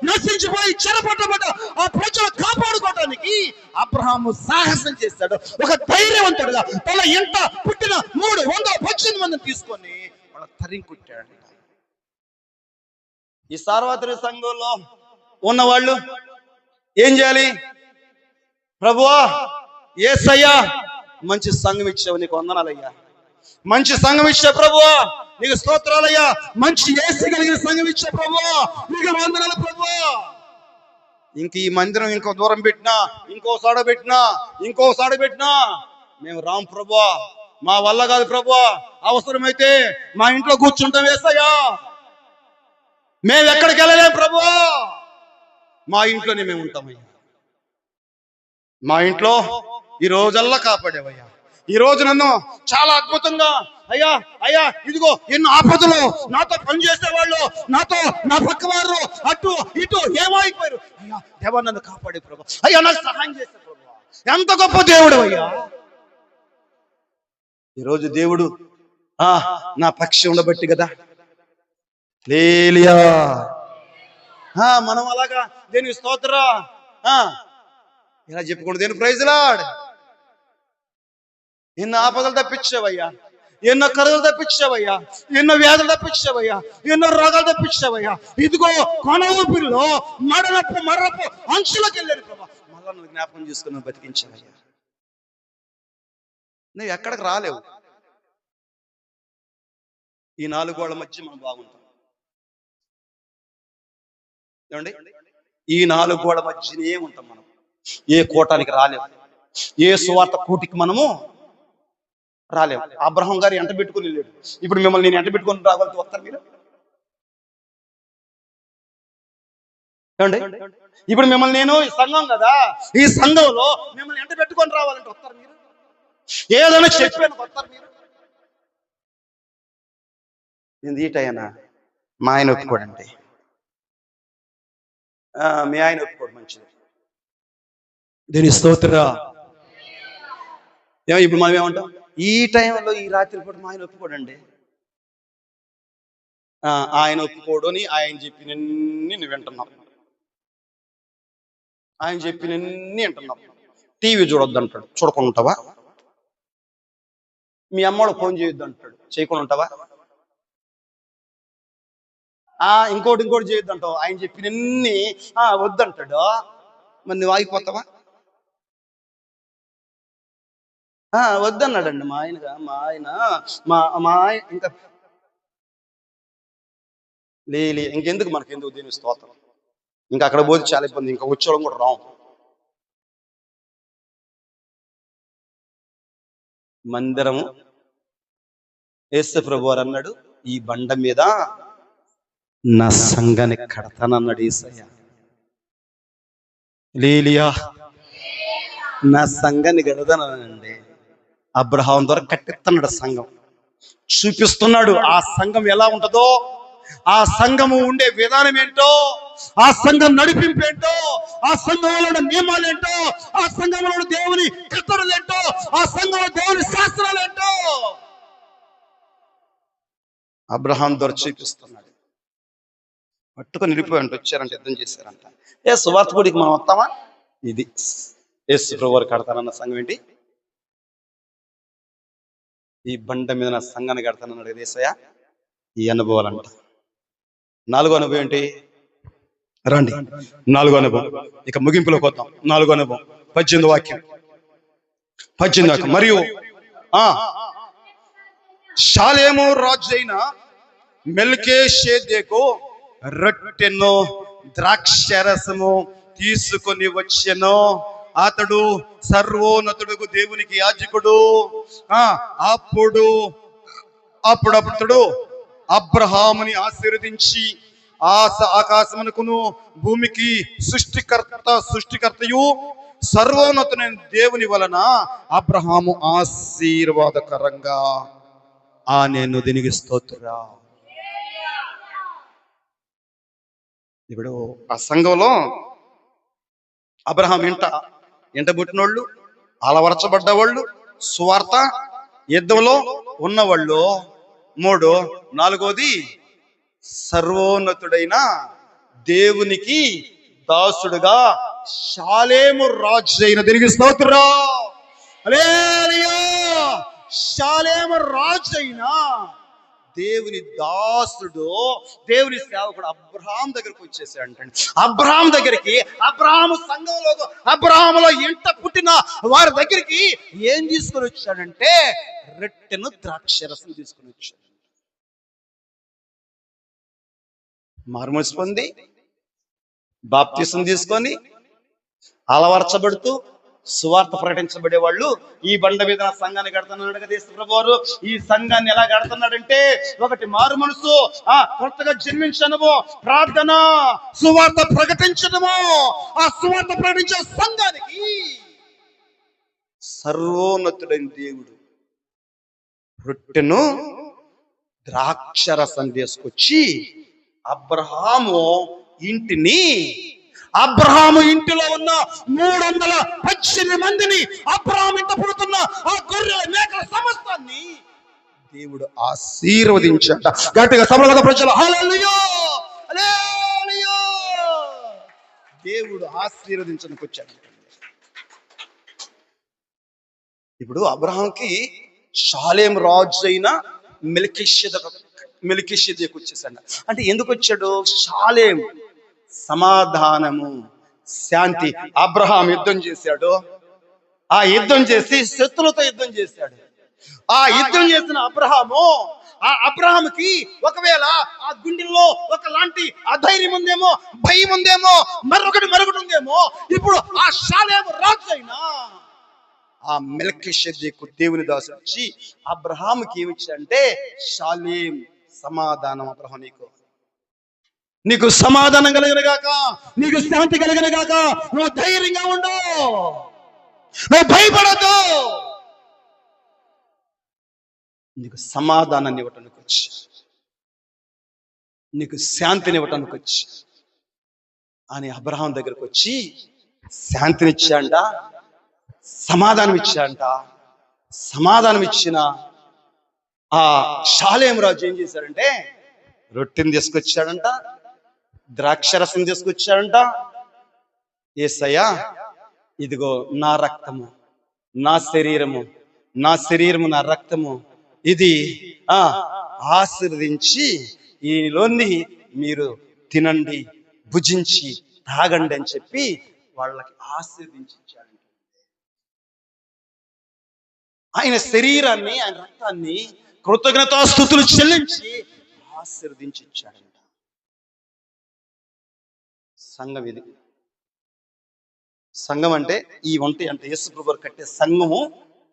నశించిపోయి చెరపట్టబడ్డ ఆ ప్రజలు కాపాడుకోవడానికి అబ్రహాము సాహసం చేశాడు. ఒక ధైర్యవంతుడుగా తన ఎంట పుట్టిన 318 మందిని తీసుకొని వాళ్ళ తరిం ఈ సార్వత్రిక సంఘంలో ఉన్నవాళ్ళు ఏం చేయాలి? ప్రభువా, యేసయ్యా, మంచి సంఘం ఇచ్చావు, నీకు వందనాలయ్యా. మంచి సంఘం ఇచ్చే ప్రభువా, నీకు స్తోత్రాలయ్యా. మంచి యేసు కలిగిన సంఘం ఇచ్చే ప్రభువా, నీకు వందనాలు ప్రభువా. ఇంక ఈ మందిరం ఇంకో దూరం పెట్టినా, ఇంకోసారి పెట్టినా మేము రామ్ ప్రభువా, మా వల్ల కాదు ప్రభువా. అవసరమైతే మా ఇంట్లో కూర్చుంటాం యేసయ్యా, మేము ఎక్కడికి వెళ్ళలేం ప్రభువా, మా ఇంట్లోనే మేము ఉంటామయ్యా. మా ఇంట్లో ఈ రోజల్లా కాపాడేవయ్యా. ఈ రోజు నన్ను చాలా అద్భుతంగా అయ్యా ఇదిగో ఎన్నో ఆపదలు, నాతో పనిచేసే వాళ్ళు, నాతో నా పక్క వారు అటు ఇటు ఏమైపోయారు. అయ్యా దేవా, నన్ను కాపాడే ప్రభు, అయ్యా నాకు సహాయం చేసే ప్రభు. ఎంత గొప్ప దేవుడు అయ్యా. ఈరోజు దేవుడు నా పక్షి ఉండబట్టి కదా. లేలియా. మనం అలాగా దేని స్తోత్ర ఇలా చెప్పుకుంటూ దేని ప్రైజ్ లార్డ్. ఎన్ని ఆపదలు తప్పించావయ్యా, ఎన్నో కరువులు తప్పించావయ్యా, ఎన్నో వ్యాధులు తప్పించావయ్యా, ఎన్నో రోగాలు తప్పించావయ్యా. ఇదిగో కొన ఊపిరిలో మరపు అంచులకు వెళ్ళాను ప్రభా, మళ్ళా నువ్వు జ్ఞాపకం చేసుకుని బతికించావయ్యా. నువ్వు ఎక్కడికి రాలేవు. ఈ 4 గోళ్ల మధ్య మనం బాగుంటాం. ఏమండి? ఈ 4 గోళ్ల మధ్యనే ఉంటాం మనం. ఏ కూటానికి రాలేము, ఏ సువార్త కూటికి మనము రాలేము. అబ్రహాం గారు ఎంట పెట్టుకుని వెళ్ళాడు. ఇప్పుడు మిమ్మల్ని నేను ఎంట పెట్టుకుని రావాలంటే వస్తారు మీరు? ఏమండి? ఇప్పుడు మిమ్మల్ని నేను ఈ సంఘం కదా, ఈ సంఘంలో మిమ్మల్ని ఎంట పెట్టుకొని రావాలంటే వస్తారు మీరు? ఏదైనా చెప్పాను వస్తారు మీరు? నేను ఈటైనా మా ఆయన ఒప్పుకోడండి. మీ ఆయన ఒప్పుకోడు, మంచిది. దీని స్తోత్ర. ఇప్పుడు మనం ఏమంటాం? ఈ టైంలో ఈ రాత్రి పూట మా ఆయన ఒప్పుకోడండి. ఆయన ఒప్పుకోడు అని ఆయన చెప్పినన్ని నువ్వు వింటున్నావు, ఆయన చెప్పినన్ని వింటున్నావు. టీవీ చూడొద్దు అంటాడు, చూడకుండా ఉంటావా? మీ అమ్మోడు ఫోన్ చేయొద్దు అంటాడు, చేయకుండా ఉంటావా? ఇంకోటి చేయొద్దు అంటావు, ఆయన చెప్పినన్ని వద్దంటాడు, మరి నువ్వు ఆగిపోతావా? వద్దన్నాడండి మా ఆయన. మా ఆయన ఇంకా ఇంకెందుకు మనకెందుకు దీని స్తోత్రం. ఇంకా అక్కడ పోతే చాలా ఇబ్బంది, ఇంకా వచ్చేవాళ్ళం కూడా రావు. మందిరము యేసు ప్రభు వారు అన్నాడు, ఈ బండ మీద నా సంఘాన్ని కడతానన్నాడు యేసయ్య. లేలియా, నా సంఘాన్ని కడతానండి. అబ్రహాం ద్వారా కట్టిస్తున్నాడు సంఘం, చూపిస్తున్నాడు ఆ సంఘం ఎలా ఉంటుందో, ఆ సంఘము ఉండే విధానం ఏంటో, ఆ సంఘం నడిపింపు ఏంటో, ఆ సంఘంలో ఉన్న నియమాలు ఏంటో, ఆ సంఘంలో ఉన్న దేవుని కట్టడలు ఏంటో, ఆ సంఘంలో దేవుని శాస్త్రాలు ఏంటో అబ్రహాం ద్వారా చూపిస్తున్నాడు. పట్టుకొని నిలిపోయి వచ్చారంటే యుద్ధం చేశారంట. సువార్త గుడికి మనం వస్తామా? ఇది యేసు ప్రభువు కడతానన్న సంఘం ఏంటి? ఈ బండ మీద నా సంఘాన్ని కడతానన్నాడు యేసయ్య. ఈ అనుభవాలంట. 4వ అనుభవం ఏంటి? రండి, 4వ అనుభవం. ఇక ముగింపులోకి వద్దాం. 4వ అనుభవం 18వ వాక్యం. మరియు షాలేము రాజు అయిన మెల్కీషెదెకు రొట్టెను ద్రాక్షరసము తీసుకొని వచ్చెను. అతడు సర్వోన్నతుడు, దేవునికి యాజకుడు. అప్పుడప్పుడు అబ్రహాముని ఆశీర్వదించి ఆకాశమునకును భూమికి సృష్టికర్తయు సర్వోన్నతుడైన దేవుని వలన అబ్రహాము ఆశీర్వాదకరంగా నేను దీనికి స్తోత్రం. ఇప్పుడు ఆ సంఘంలో అబ్రహాం ఎంట పుట్టినోళ్ళు, అలవరచబడ్డవాళ్ళు, సువార్త యుద్ధంలో ఉన్నవాళ్ళు 3, 4వది సర్వోన్నతుడైన దేవునికి దాసుడుగా షాలేము రాజు అయిన దీనికి స్తోత్రం. హల్లెలూయా. షాలేము రాజు అయిన దేవుని దాసుడు, దేవుని సేవకుడు అబ్రహాం దగ్గరకు వచ్చేసాడంటండి. అబ్రహాం దగ్గరికి, అబ్రహాము సంఘంలో, అబ్రహాములో ఎంట పుట్టిన వారి దగ్గరికి ఏం తీసుకొని వచ్చాడంటే రొట్టెను ద్రాక్షరసం తీసుకొని వచ్చాడు. మారుమనసు పొంది బాప్తిసం తీసుకొని అలవర్చబడుతూ సువార్త ప్రకటించబడే వాళ్ళు ఈ బండ మీద సంఘాన్ని కడుతున్నాడు కదా యేసు ప్రభువారు. ఈ సంఘాన్ని ఎలా కడుతున్నాడంటే, ఒకటి మారు మనసు, కొత్తగా జన్మించడము, ప్రార్థన, సువార్త ప్రకటించడము. ఆ సువార్త ప్రకటించే సంఘానికి సర్వోన్నతుడైన దేవుడు రొట్టెను ద్రాక్షరసం తీసుకొచ్చి అబ్రహాము ఇంటిలో ఉన్న 318 మందిని, అబ్రహాం ఇంట పుడుతున్న ఆ గొర్రెల మేకల సమస్తాన్ని దేవుడు ఆశీర్వదించాట. గట్టిగా సభలో ప్రజలు హల్లెలూయా, హల్లెలూయా. దేవుడు ఆశీర్వదించడానికి వచ్చాడు. ఇప్పుడు అబ్రహాంకి షాలేం రాజు అయిన మెల్కీషెదెకు వచ్చేసాడు. అంటే ఎందుకు వచ్చాడు? షాలేం సమాధానము, శాంతి. అబ్రహాం యుద్ధం చేశాడు. ఆ యుద్ధం చేసి శత్రులతో యుద్ధం చేశాడు. ఆ యుద్ధం చేసిన అబ్రహాముకి ఒకవేళ ఆ గుండెల్లో ఒకలాంటి అధైర్యం ఉందేమో, భయం ఉందేమో, మరొకటి ఉందేమో. ఇప్పుడు ఆ షాలేము రాజు అయినా ఆ మెల్కీషెదెకు దేవుని దాసుడు వచ్చి అబ్రహాముకి ఏమిచ్చాడంటే షాలేం సమాధానం. అబ్రహాం నీకు సమాధానం కలగనగాక, నీకు శాంతి కలగనగాక, నువ్వు ధైర్యంగా ఉండు, నువ్వు భయపడద్దు. నీకు సమాధానాన్ని ఇవ్వటానికి వచ్చి, నీకు శాంతిని ఇవ్వటానికి వచ్చి అని అబ్రహాం దగ్గరకు వచ్చి శాంతినిచ్చాంట, సమాధానం ఇచ్చాంట. సమాధానం ఇచ్చిన ఆ షాలేం రాజు ఏం చేశాడంటే రొట్టెని తీసుకొచ్చాడంట, ద్రాక్షరసం తీసుకొచ్చాడంట. యేసయ్యా, ఇదిగో నా రక్తము, నా శరీరము నా రక్తము, ఇది ఆశీర్వదించి ఈలోని మీరు తినండి, భుజించి తాగండి అని చెప్పి వాళ్ళకి ఆశీర్వదించి ఇచ్చాడు. ఆయన శరీరాన్ని, ఆయన రక్తాన్ని కృతజ్ఞతాస్తుతులు చెల్లించి ఆశీర్వదించి ఇచ్చాడంట. సంఘం ఇది. సంఘం అంటే ఈ ఒంటి అంటే యేసు ప్రభువు కట్టే సంఘము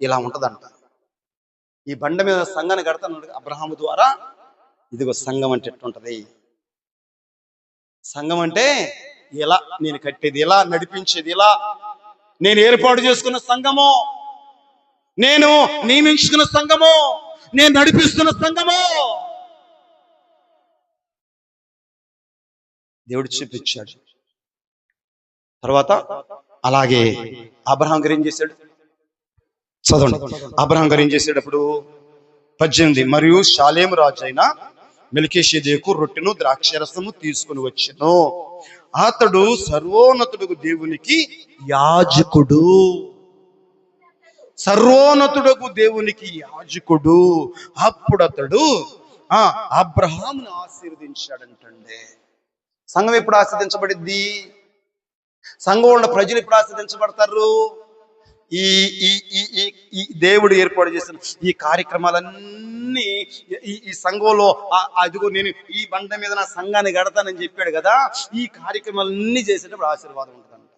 ఇలా ఉంటదంట. ఈ బండ మీద సంఘాన్ని కడతాను అబ్రహాము ద్వారా. ఇదిగో సంఘం అంటే ఎట్టుంటది? సంఘం అంటే ఇలా నేను కట్టేది, ఇలా నడిపించేది, ఇలా నేను ఏర్పాటు చేసుకున్న సంఘము, నేను నియమించుకున్న సంఘము, నేను నడిపిస్తున్న సంఘము దేవుడు చూపించాడు. తర్వాత అలాగే అబ్రహాం గారు ఏం చేశాడు? చదవండి. అబ్రహాం గారు ఏం చేసేటప్పుడు 18, మరియు షాలేము రాజు అయిన మెల్కీషెదెకు రొట్టెను ద్రాక్షరసము తీసుకుని వచ్చెను. అతడు సర్వోన్నతుడు దేవునికి యాజకుడు. సర్వోన్నతుడకు దేవునికి యాజకుడు. అప్పుడు అతడు అబ్రహామును ఆశీర్వదించాడంటండి. సంఘం ఎప్పుడు ఆశీర్వదించబడింది? సంఘంలో ఉన్న ప్రజలు ఎప్పుడు ఆశీర్వదించబడతారు? ఈ దేవుడు ఏర్పాటు చేసిన ఈ కార్యక్రమాలన్నీ ఈ సంఘంలో, అదిగో నేను ఈ బండ మీద నా సంఘాన్ని కడతానని చెప్పాడు కదా, ఈ కార్యక్రమాలన్నీ చేసేటప్పుడు ఆశీర్వాదం ఉంటుందంట.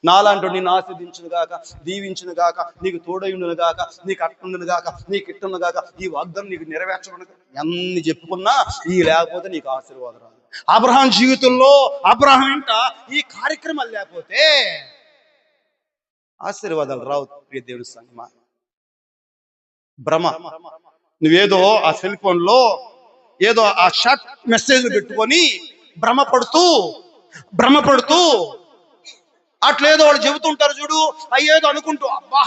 నాలాంటి నిన్ను ఆశీర్వదించును గాక, దీవించును గాక, నీకు తోడయుండును గాక, నీకు అట్టుండును గాక, నీకు ఇట్టును గాక, ఈ వాగ్దానం నీకు నెరవేర్చబడను. ఎన్ని చెప్పుకున్నా ఈ లేకపోతే నీకు ఆశీర్వాదం రాదు. అబ్రహాం జీవితంలో అబ్రహాం ఇంట ఈ కార్యక్రమాలు లేకపోతే ఆశీర్వాదాలు రావు. ప్రియ దేవుని సంగమా, భ్రమ. నువ్వేదో ఆ సెల్ ఫోన్ లో ఏదో ఆ షార్ట్ మెసేజ్ పెట్టుకొని భ్రమపడుతూ అట్లేదో వాళ్ళు చెబుతుంటారు చూడు, అయ్యేదో అనుకుంటూ అబ్బా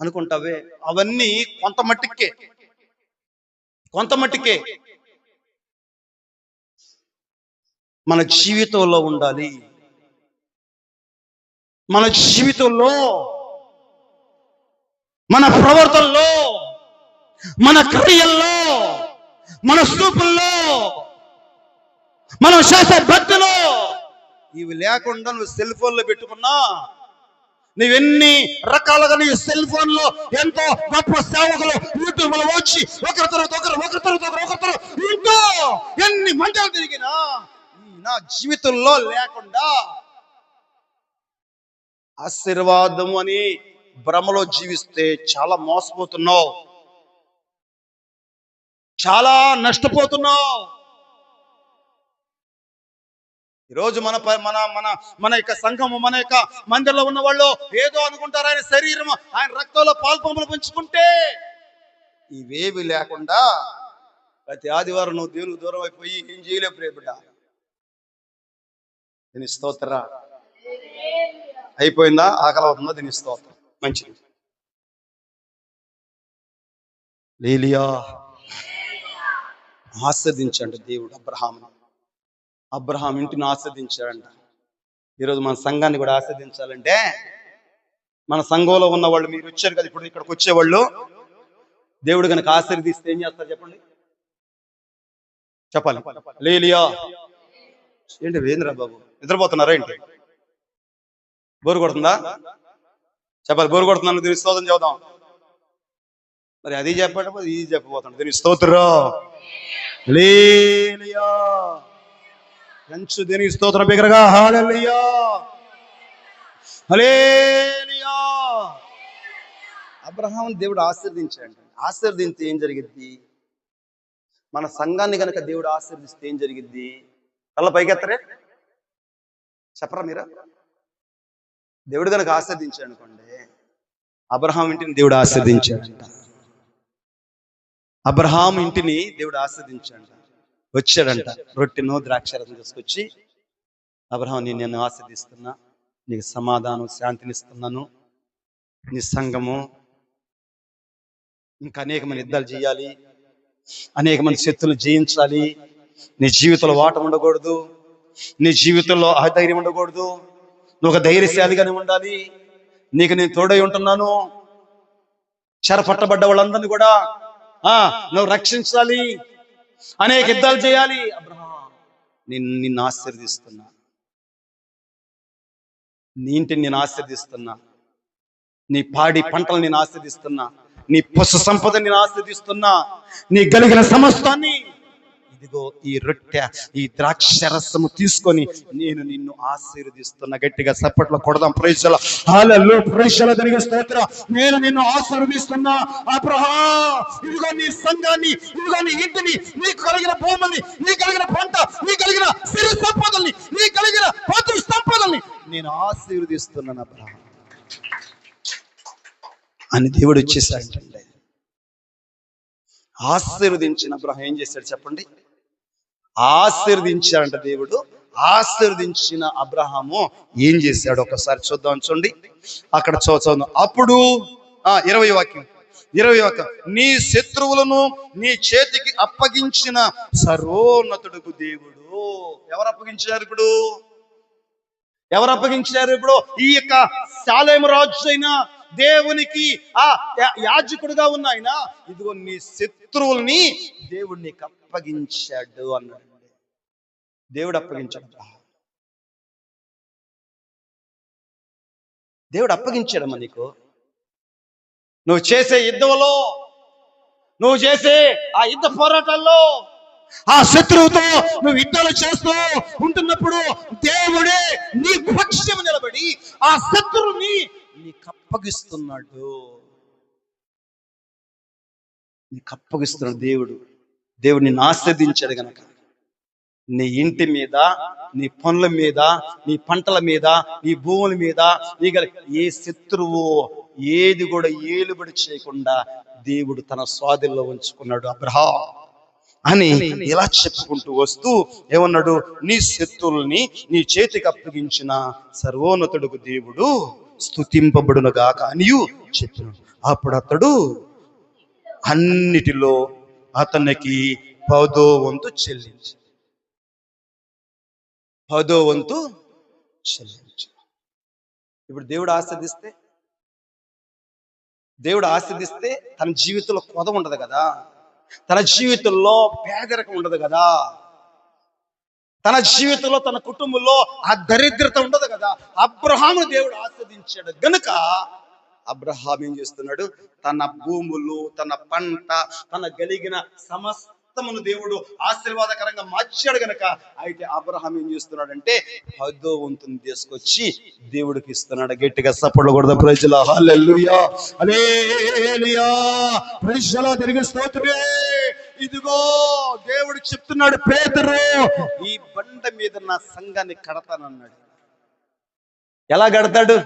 అనుకుంటావే, అవన్నీ కొంత మట్టికే మన జీవితంలో ఉండాలి. మన జీవితంలో, మన ప్రవర్తనలో, మన క్రియల్లో, మన చూపుల్లో, మనం చేసే భక్తిలో ఇవి లేకుండా నువ్వు సెల్ ఫోన్ లో పెట్టుకున్నా, నువ్వెన్ని రకాలుగా నీ సెల్ ఫోన్ లో ఎంతో గొప్ప సేవకులు యూట్యూబ్ లో వచ్చి ఒకరి తర్వాత ఒకరు ఇంకో ఎన్ని మంటలు తిరిగినా నా జీవితంలో లేకుండా ఆశీర్వాదం అని భ్రమలో జీవిస్తే చాలా మోసపోతున్నావు, చాలా నష్టపోతున్నావు. ఈరోజు మన మన మన మన యొక్క సంఘము, మన యొక్క మందిరంలో ఉన్న వాళ్ళు ఏదో అనుకుంటారు, ఆయన శరీరం, ఆయన రక్తంలో పాల్పొంపులు పంచుకుంటే ఇవేవి లేకుండా ప్రతి ఆదివారం నువ్వు దేవునికి దూరం అయిపోయి ఏం చేయలేవు. ప్రియబిడ్డ, దీని స్తోత్ర అయిపోయిందా? ఆకలి అవుతుందా? దీని స్తోత్రం. మంచిది. లేలియా ఆస్వాదించండి దేవుడు అబ్రహాం ఇంటిని ఆస్వాదించాడంట. ఈరోజు మన సంఘాన్ని కూడా ఆస్వాదించాలంటే, మన సంఘంలో ఉన్న వాళ్ళు, మీరు వచ్చారు కదా ఇప్పుడు ఇక్కడికి వచ్చేవాళ్ళు, దేవుడు కనుక ఆశీర్వదిస్తే ఏం చేస్తారు చెప్పండి? చెప్పాలి. లేలియా. ఏంటి వేంద్రా బాబు, నిద్రపోతున్నారా ఏంటి? బోరు కొడుతుందా? చెప్పాలి. బోరు కొడుతున్నాను, దీని స్తోత్రం చెబుదాం. మరి అది చెప్పండి, ఇది చెప్పబోతాడు. దీని స్తోత్రం. హల్లెలూయా. కంచు దీని స్తోత్రం బిగ్గరగా. హల్లెలూయా, హల్లెలూయా. అబ్రహాం దేవుడు ఆశీర్వదించాడు. ఆశీర్వదించి ఏం జరిగిద్ది? మన సంఘాన్ని కనుక దేవుడు ఆశీర్వదిస్తే ఏం జరిగిద్ది? కళ్ళ పైకెత్తరే, చెప్పరా మీరా? దేవుడు కనుక ఆశీర్వదించాడు అనుకోండి, అబ్రహాం ఇంటిని దేవుడు ఆశీర్వదించాడంట. అబ్రహాం ఇంటిని దేవుడు ఆశీర్వదించాడంట. వచ్చాడంట, రొట్టెను ద్రాక్షారసం తీసుకొచ్చి, అబ్రహాం నేను ఆశీర్దిస్తున్నా, నీకు సమాధానం శాంతినిస్తున్నాను, నీ సంఘము ఇంకా అనేకమైన యుద్ధాలు చేయాలి, అనేకమంది శత్రువులు జయించాలి, నీ జీవితంలో వాటం ఉండకూడదు, నీ జీవితంలో అధైర్యం ఉండకూడదు, నువ్వు ఒక ధైర్యశాలిగానే ఉండాలి, నీకు నేను తోడై ఉంటున్నాను, చెరపట్టబడ్డ వాళ్ళందరినీ కూడా నువ్వు రక్షించాలి, అనేక యుద్ధాలు చేయాలి. అబ్రహాం నిన్ను ఆశీర్వదిస్తున్నా, నీ ఇంటిని నేను ఆశీర్వదిస్తున్నా, నీ పాడి పంటలు నేను ఆశీర్వదిస్తున్నా, నీ పశు సంపద నేను ఆశీర్వదిస్తున్నా, నీ కలిగిన సమస్తాన్ని ఇదిగో ఈ రొట్టె ఈ ద్రాక్షరసము తీసుకొని నేను నిన్ను ఆశీర్వదిస్తున్నా. గట్టిగా చప్పట్లు కొడదాం. ప్రైజ్ లా, హల్లెలూయా, ప్రైజ్ లా, దేవునికి స్తోత్రం. నేను నిన్ను ఆశీర్వదిస్తున్నా అబ్రహాం. ఇదిగో నీ సంఘాన్ని, ఇదిగో నీ ఇంటిని, నీకు కలిగిన భూముల్ని, నీ కలిగిన పంట, నీ కలిగిన సిరి సంపదల్ని, నీ కలిగిన పశు సంపదల్ని నేను ఆశీర్వదిస్తున్నాను అబ్రహాం అని దేవుడు వచ్చేసాడంటే, ఆశీర్వదించిన అబ్రహాం ఏం చేశాడు చెప్పండి? ఆశీర్వదించాడంట దేవుడు. ఆశీర్వదించిన అబ్రహాము ఏం చేశాడు ఒకసారి చూద్దాం. చూడండి అక్కడ చదువుదాం. అప్పుడు 20వ వాక్యం, నీ శత్రువులను నీ చేతికి అప్పగించిన సర్వోన్నతుడుకు దేవుడు. ఎవరు అప్పగించారు ఇప్పుడు? ఎవరు అప్పగించారు ఇప్పుడు? ఈ యొక్క షాలేము రాజు అయిన దేవునికి యాజకుడుగా ఉన్న ఆయన, ఇదిగో నీ శత్రువుల్ని దేవుడు నీకు అప్పగించాడు అన్నాడు. దేవుడు అప్పగించాడు. దేవుడు అప్పగించాడమ్మా నీకు. నువ్వు చేసే యుద్ధంలో, నువ్వు చేసే ఆ యుద్ధ పోరాటాల్లో, ఆ శత్రువుతో నువ్వు యుద్ధాలు చేస్తూ ఉంటున్నప్పుడు దేవుడే నీ పక్షం నిలబడి ఆ శత్రువుని నీకు అప్పగిస్తున్నాడు. నీకు అప్పగిస్తున్నాడు దేవుడు. దేవుడు నిన్ను ఆశీర్వదించాడు గనక నీ ఇంటి మీద, నీ పనుల మీద, నీ పంటల మీద, నీ భూముల మీద ఏ శత్రువు ఏది కూడా ఏలుబడి చేయకుండా దేవుడు తన స్వాధీనంలో ఉంచుకున్నాడు అబ్రహాం అని ఇలా చెప్పుకుంటూ వస్తూ ఏమన్నాడు? నీ శత్రువుల్ని నీ చేతికి అప్పగించిన సర్వోన్నతుడుకు దేవుడు స్తుతింపబడును గాక అనియు చెప్పినాడు. అప్పుడు అతడు అన్నిటిలో అతనికి 10వ వంతు చెల్లించి, 10వ వంతు చెల్లించి. ఇప్పుడు దేవుడు ఆశీర్దిస్తే తన జీవితంలో కొద ఉండదు కదా, తన జీవితంలో పేదరికం ఉండదు కదా, తన జీవితంలో తన కుటుంబంలో ఆ దరిద్రత ఉండదు కదా. అబ్రహామును దేవుడు ఆశీర్వదించాడు గనుక అబ్రహాం ఏం చేస్తున్నాడు? తన భూములు, తన పంట, తన కలిగిన సమస్తమును దేవుడు ఆశీర్వాదకరంగా మార్చాడు గనక, అయితే అబ్రహాం ఏం చేస్తున్నాడంటే 10వ వంతుని తీసుకొచ్చి దేవుడికి ఇస్తున్నాడు. గట్టిగా సపోర్ట్లు కొడదాం. ప్రైజ్ లా, హల్లెలూయా, హల్లెలూయా, ప్రైజ్ లా, తిరిగి స్తోత్రమే. ఇదిగో దేవుడు చెప్తున్నాడు, పేతురు ఈ బండ మీద నా సంఘాన్ని కడతానన్నాడు. ఎలా కడతాడు?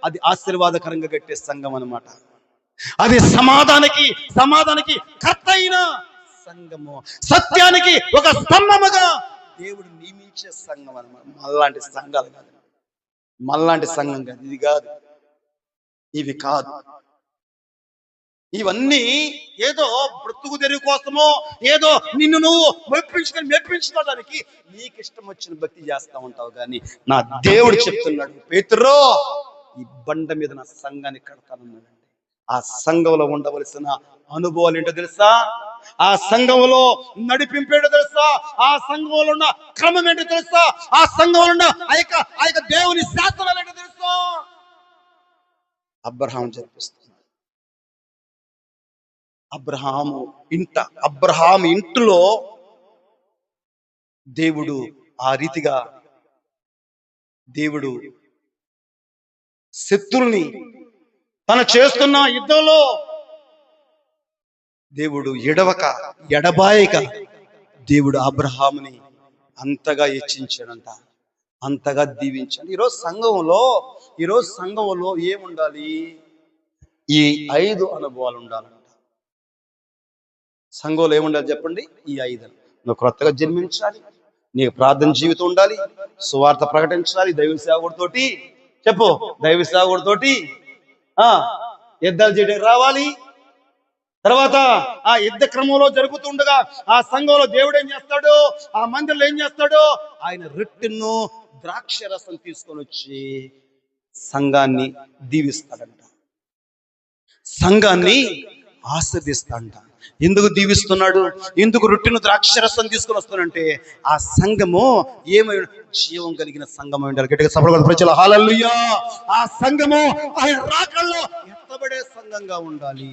అది ఆశీర్వాదకరంగా కట్టే సంఘం అన్నమాట. అది సమాధానానికి కర్త అయిన సంఘము, సత్యానికి ఒక స్తంభముగా దేవుడు నియమించే సంఘం అన్నమాట. మళ్ళాంటి సంఘాలు కాదు, మళ్ళాంటి సంఘం కాదు, ఇది కాదు, ఇవి కాదు. ఇవన్నీ ఏదో బ్రతుకు తెరువు కోసమో, ఏదో నిన్ను నువ్వు మెప్పించుకోవడానికి నీకు ఇష్టం వచ్చిన భక్తి చేస్తా ఉంటావు. కానీ నా దేవుడు చెప్తున్నాడు, పేతురో ఈ బండ మీద నా సంఘాన్ని కడతానన్నాడండి. ఆ సంఘంలో ఉండవలసిన అనుభవాలు ఏంటో తెలుసా? ఆ సంఘంలో నడిపింపేటో తెలుసా? ఆ సంఘంలో ఉన్న క్రమం ఏంటో తెలుసా? ఆ సంఘంలో ఉన్న ఆ యొక్క దేవుని శాస్త్రాలు ఏంటో తెలుసా? అబ్రహాం జరిపిస్తున్నాడు. అబ్రహాం ఇంటిలో దేవుడు ఆ రీతిగా దేవుడు శత్రుల్ని తను చేస్తున్న యుద్ధంలో దేవుడు ఎడబాయక దేవుడు అబ్రహాముని అంతగా హెచ్చించాడంట, అంతగా దీవించాడు. ఈరోజు సంఘంలో ఏముండాలి? ఈ 5 అనుభవాలు ఉండాలంట. సంఘంలో ఏముండాలి చెప్పండి? ఈ 5. నువ్వు క్రొత్తగా జన్మించాలి, నీకు ప్రార్థన జీవితం ఉండాలి, సువార్త ప్రకటించాలి, దైవ సేవకుడితోటి చెప్పు, దైవ సేవకుడితోటి యుద్ధాలు చేయడానికి రావాలి. తర్వాత ఆ యుద్ధ క్రమంలో జరుగుతుండగా ఆ సంఘంలో దేవుడు ఏం చేస్తాడు? ఆ మందిరంలో ఏం చేస్తాడు? ఆయన రొట్టెను ద్రాక్ష రసం తీసుకొని వచ్చి సంఘాన్ని దీవిస్తాడంట, సంఘాన్ని ఆస్వాదిస్తాడంట. ఎందుకు దీవిస్తున్నాడు? ఎందుకు రొట్టెను ద్రాక్షరసం తీసుకొని వస్తానంటే ఆ సంఘము ఏమై జీవం కలిగిన సంఘం అయి ఉండాలి. గట్టిగా సభలో ప్రజలు హల్లెలూయా. ఆ సంఘము ఆయన రాకల్లో ఎత్తబడే సంఘంగా ఉండాలి.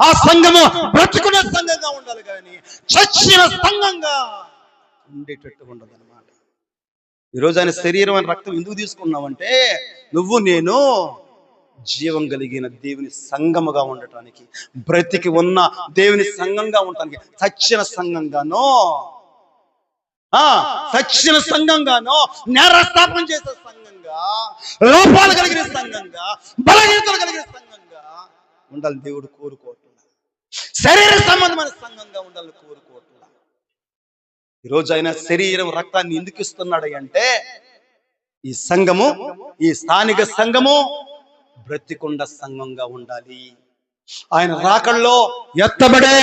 ఆ సంఘము బ్రతుకునే సంఘంగా ఉండాలి, కానీ చచ్చిన సంఘంగా ఉండేటట్టు ఉండదు అన్నమాట. ఈరోజు ఆయన శరీరం అని రక్తం ఎందుకు తీసుకున్నామంటే నువ్వు నేను జీవం కలిగిన దేవుని సంఘముగా ఉండటానికి, బ్రతికి ఉన్న దేవుని సంఘంగా ఉండటానికి. చచ్చిన సంఘంగానో నేరస్థాపన చేసే సంఘంగా, లోపాలు కలిగిన సంఘంగా, బలహీనతలు కలిగిన సంఘంగా ఉండాలి దేవుడు కోరుకోవట్లేదు. శరీర సంబంధమైన సంఘంగా ఉండాలని కోరుకోవట్లేదు. ఈరోజు ఆయన శరీరం రక్తాన్ని ఎందుకు ఇస్తున్నాడు అంటే ఈ సంఘము, ఈ స్థానిక సంఘము బ్రతికొండ సంఘంగా ఉండాలి. ఆయన రాకల్లో ఎత్తబడే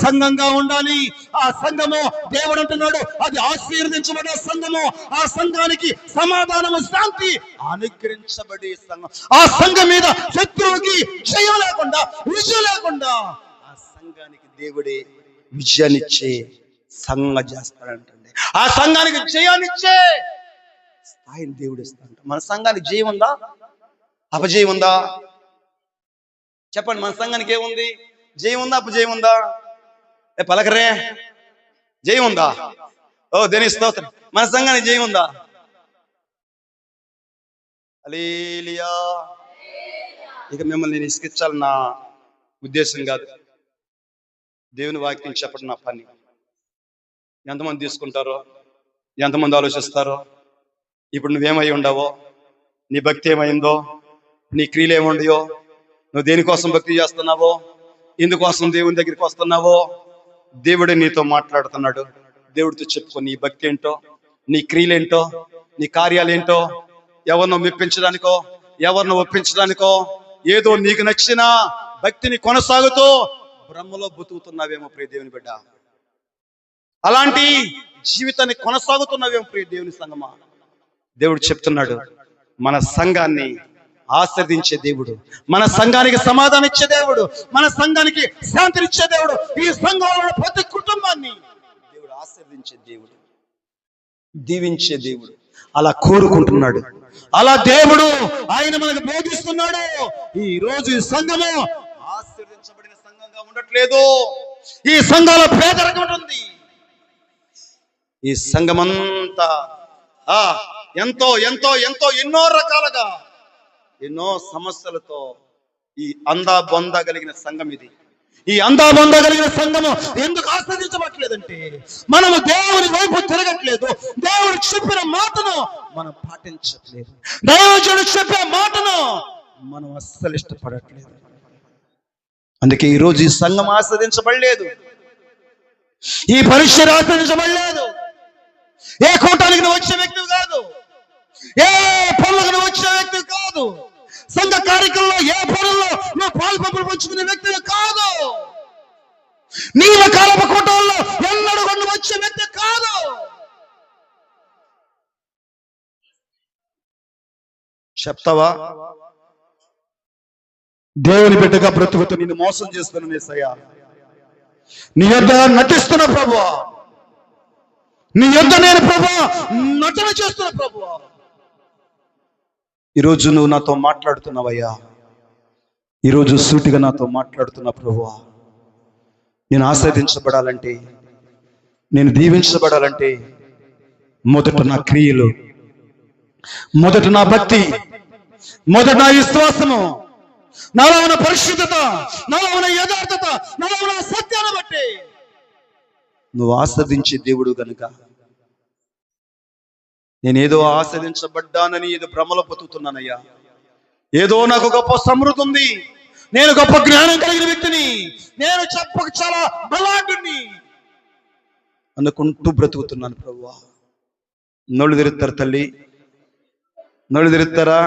సంఘంగా ఉండాలి. ఆ సంఘము దేవుడు అంటున్నాడు అది ఆశీర్వదించబడే సంఘము. ఆ సంఘానికి సమాధానము, శాంతి అనుగ్రహించబడే సంఘం. ఆ సంఘం మీద శత్రువుకి జయం లేకుండా, విజయం లేకుండా ఆ సంఘానికి దేవుడే విజయాన్నిచ్చే సంఘ చేస్తాడంటండి. ఆ సంఘానికి జయాన్నిచ్చే స్థాయిని దేవుడు ఇస్తాడంట. మన సంఘానికి జయం ఉందా? అపజయం ఉందా? చెప్పండి. మన సంఘానికి ఏముంది? జయం ఉందా? అపజయం ఉందా? పలకరే. జయం ఉందా? ఓ దేని స్తోత్రం. మన సంఘానికి జయం ఉందా? హల్లెలూయా. ఇక మిమ్మల్ని నేను ఇసుకించాలి నా ఉద్దేశం కాదు. దేవుని వాక్యం చెప్పడం నా పని. ఎంతమంది తీసుకుంటారో, ఎంతమంది ఆలోచిస్తారో, ఇప్పుడు నువ్వేమై ఉండవో, నీ భక్తి ఏమైందో, నీ క్రియలు ఏముండయో, నువ్వు దేనికోసం భక్తి చేస్తున్నావో, ఎందుకోసం దేవుని దగ్గరికి వస్తున్నావో, దేవుడే నీతో మాట్లాడుతున్నాడు. దేవుడితో చెప్పుకో నీ భక్తి ఏంటో, నీ క్రియలేంటో, నీ కార్యాలేంటో. ఎవరినో మెప్పించడానికో, ఎవరినో ఒప్పించడానికో, ఏదో నీకు నచ్చిన భక్తిని కొనసాగుతూ బ్రహ్మలో బతుకుతున్నావేమో ప్రియ దేవుని బిడ్డ. అలాంటి జీవితాన్ని కొనసాగుతున్నావేమో ప్రియ దేవుని సంగమా. దేవుడు చెప్తున్నాడు మన సంఘాన్ని ఆశీర్వదించే దేవుడు, మన సంఘానికి సమాధానం ఇచ్చే దేవుడు, మన సంఘానికి శాంతినిచ్చే దేవుడు, ఈ సంఘంలో ప్రతి కుటుంబాన్ని దేవుడు ఆశీర్వదించే దేవుడు, దీవించే దేవుడు. అలా కోరుకుంటున్నాడు. అలా దేవుడు ఆయన మనకు బోధిస్తున్నాడు. ఈ రోజు ఈ సంఘము ఆశీర్వదించబడిన సంఘంగా ఉండట్లేదు. ఈ సంఘంలో పేదరికం ఉంటుంది. ఈ సంఘమంతా ఎంతో ఎంతో ఎంతో ఎన్నో రకాలుగా ఎన్నో సమస్యలతో ఈ అందాబొంద కలిగిన సంఘం ఇది. ఈ అందాబొంద కలిగిన సంఘము ఎందుకు ఆస్వాదించబట్లేదంటే మనము దేవుని వైపు తిరగట్లేదు. దేవుడు చెప్పిన మాటను మనం పాటించట్లేదు. దైవజనుడు చెప్పే మాటను మనం అస్సలు ఇష్టపడట్లేదు. అందుకే ఈరోజు ఈ సంఘం ఆస్వాదించబడలేదు, ఈ పరిచయం ఆస్వాదించబడలేదు. ఏ కూటానికి నువ్వు వచ్చే వ్యక్తి కాదు, ఏ పనులకు నువ్వు వచ్చే వ్యక్తి కాదు, సంఘ కార్యక్రమంలో ఏ పనుల్లో నువ్వు పాలు పంపులు పంచుకునే వ్యక్తి కాదు, నీల కాలపు కూటంలో ఎన్నడూ నువ్వు వచ్చే వ్యక్తి కాదు. చెప్తావా? దేవుని బిడ్డగా బ్రతుకుతూ నిన్ను మోసం చేస్తున్నాను యేసయ్యా. నీ యొద్ద నటిస్తున్న ప్రభువా, నీ యొద్ద నేను ప్రభువా నటన చేస్తున్న ప్రభువా. ఈరోజు నువ్వు నాతో మాట్లాడుతున్నావయ్యా. ఈరోజు సూటిగా నాతో మాట్లాడుతున్న ప్రభువా, నేను ఆస్వాదించబడాలంటే, నేను దీవించబడాలంటే మొదట నా క్రియలు, మొదట నా భక్తి, మొదట నా విశ్వాసము, నాలో ఉన్న పరిశుద్ధత, నాలో ఉన్న యథార్థత, నాలో ఉన్న సత్యాన్ని బట్టి నువ్వు ఆస్వాదించే దేవుడు గనుక నేనేదో ఆస్వాదించబడ్డానని ఏదో భ్రమలో బతుకుతున్నానయ్యా. ఏదో నాకు గొప్ప సమృద్ధి ఉంది, నేను గొప్ప జ్ఞానం కలిగిన వ్యక్తిని, నేను చెప్పక చాలా బలాఢ్యుణ్ణి అనుకుంటూ బ్రతుకుతున్నాను ప్రభువా. నోళ్ళు తెరుస్తారు తల్లి, నోళ్ళు తెరుస్తారా?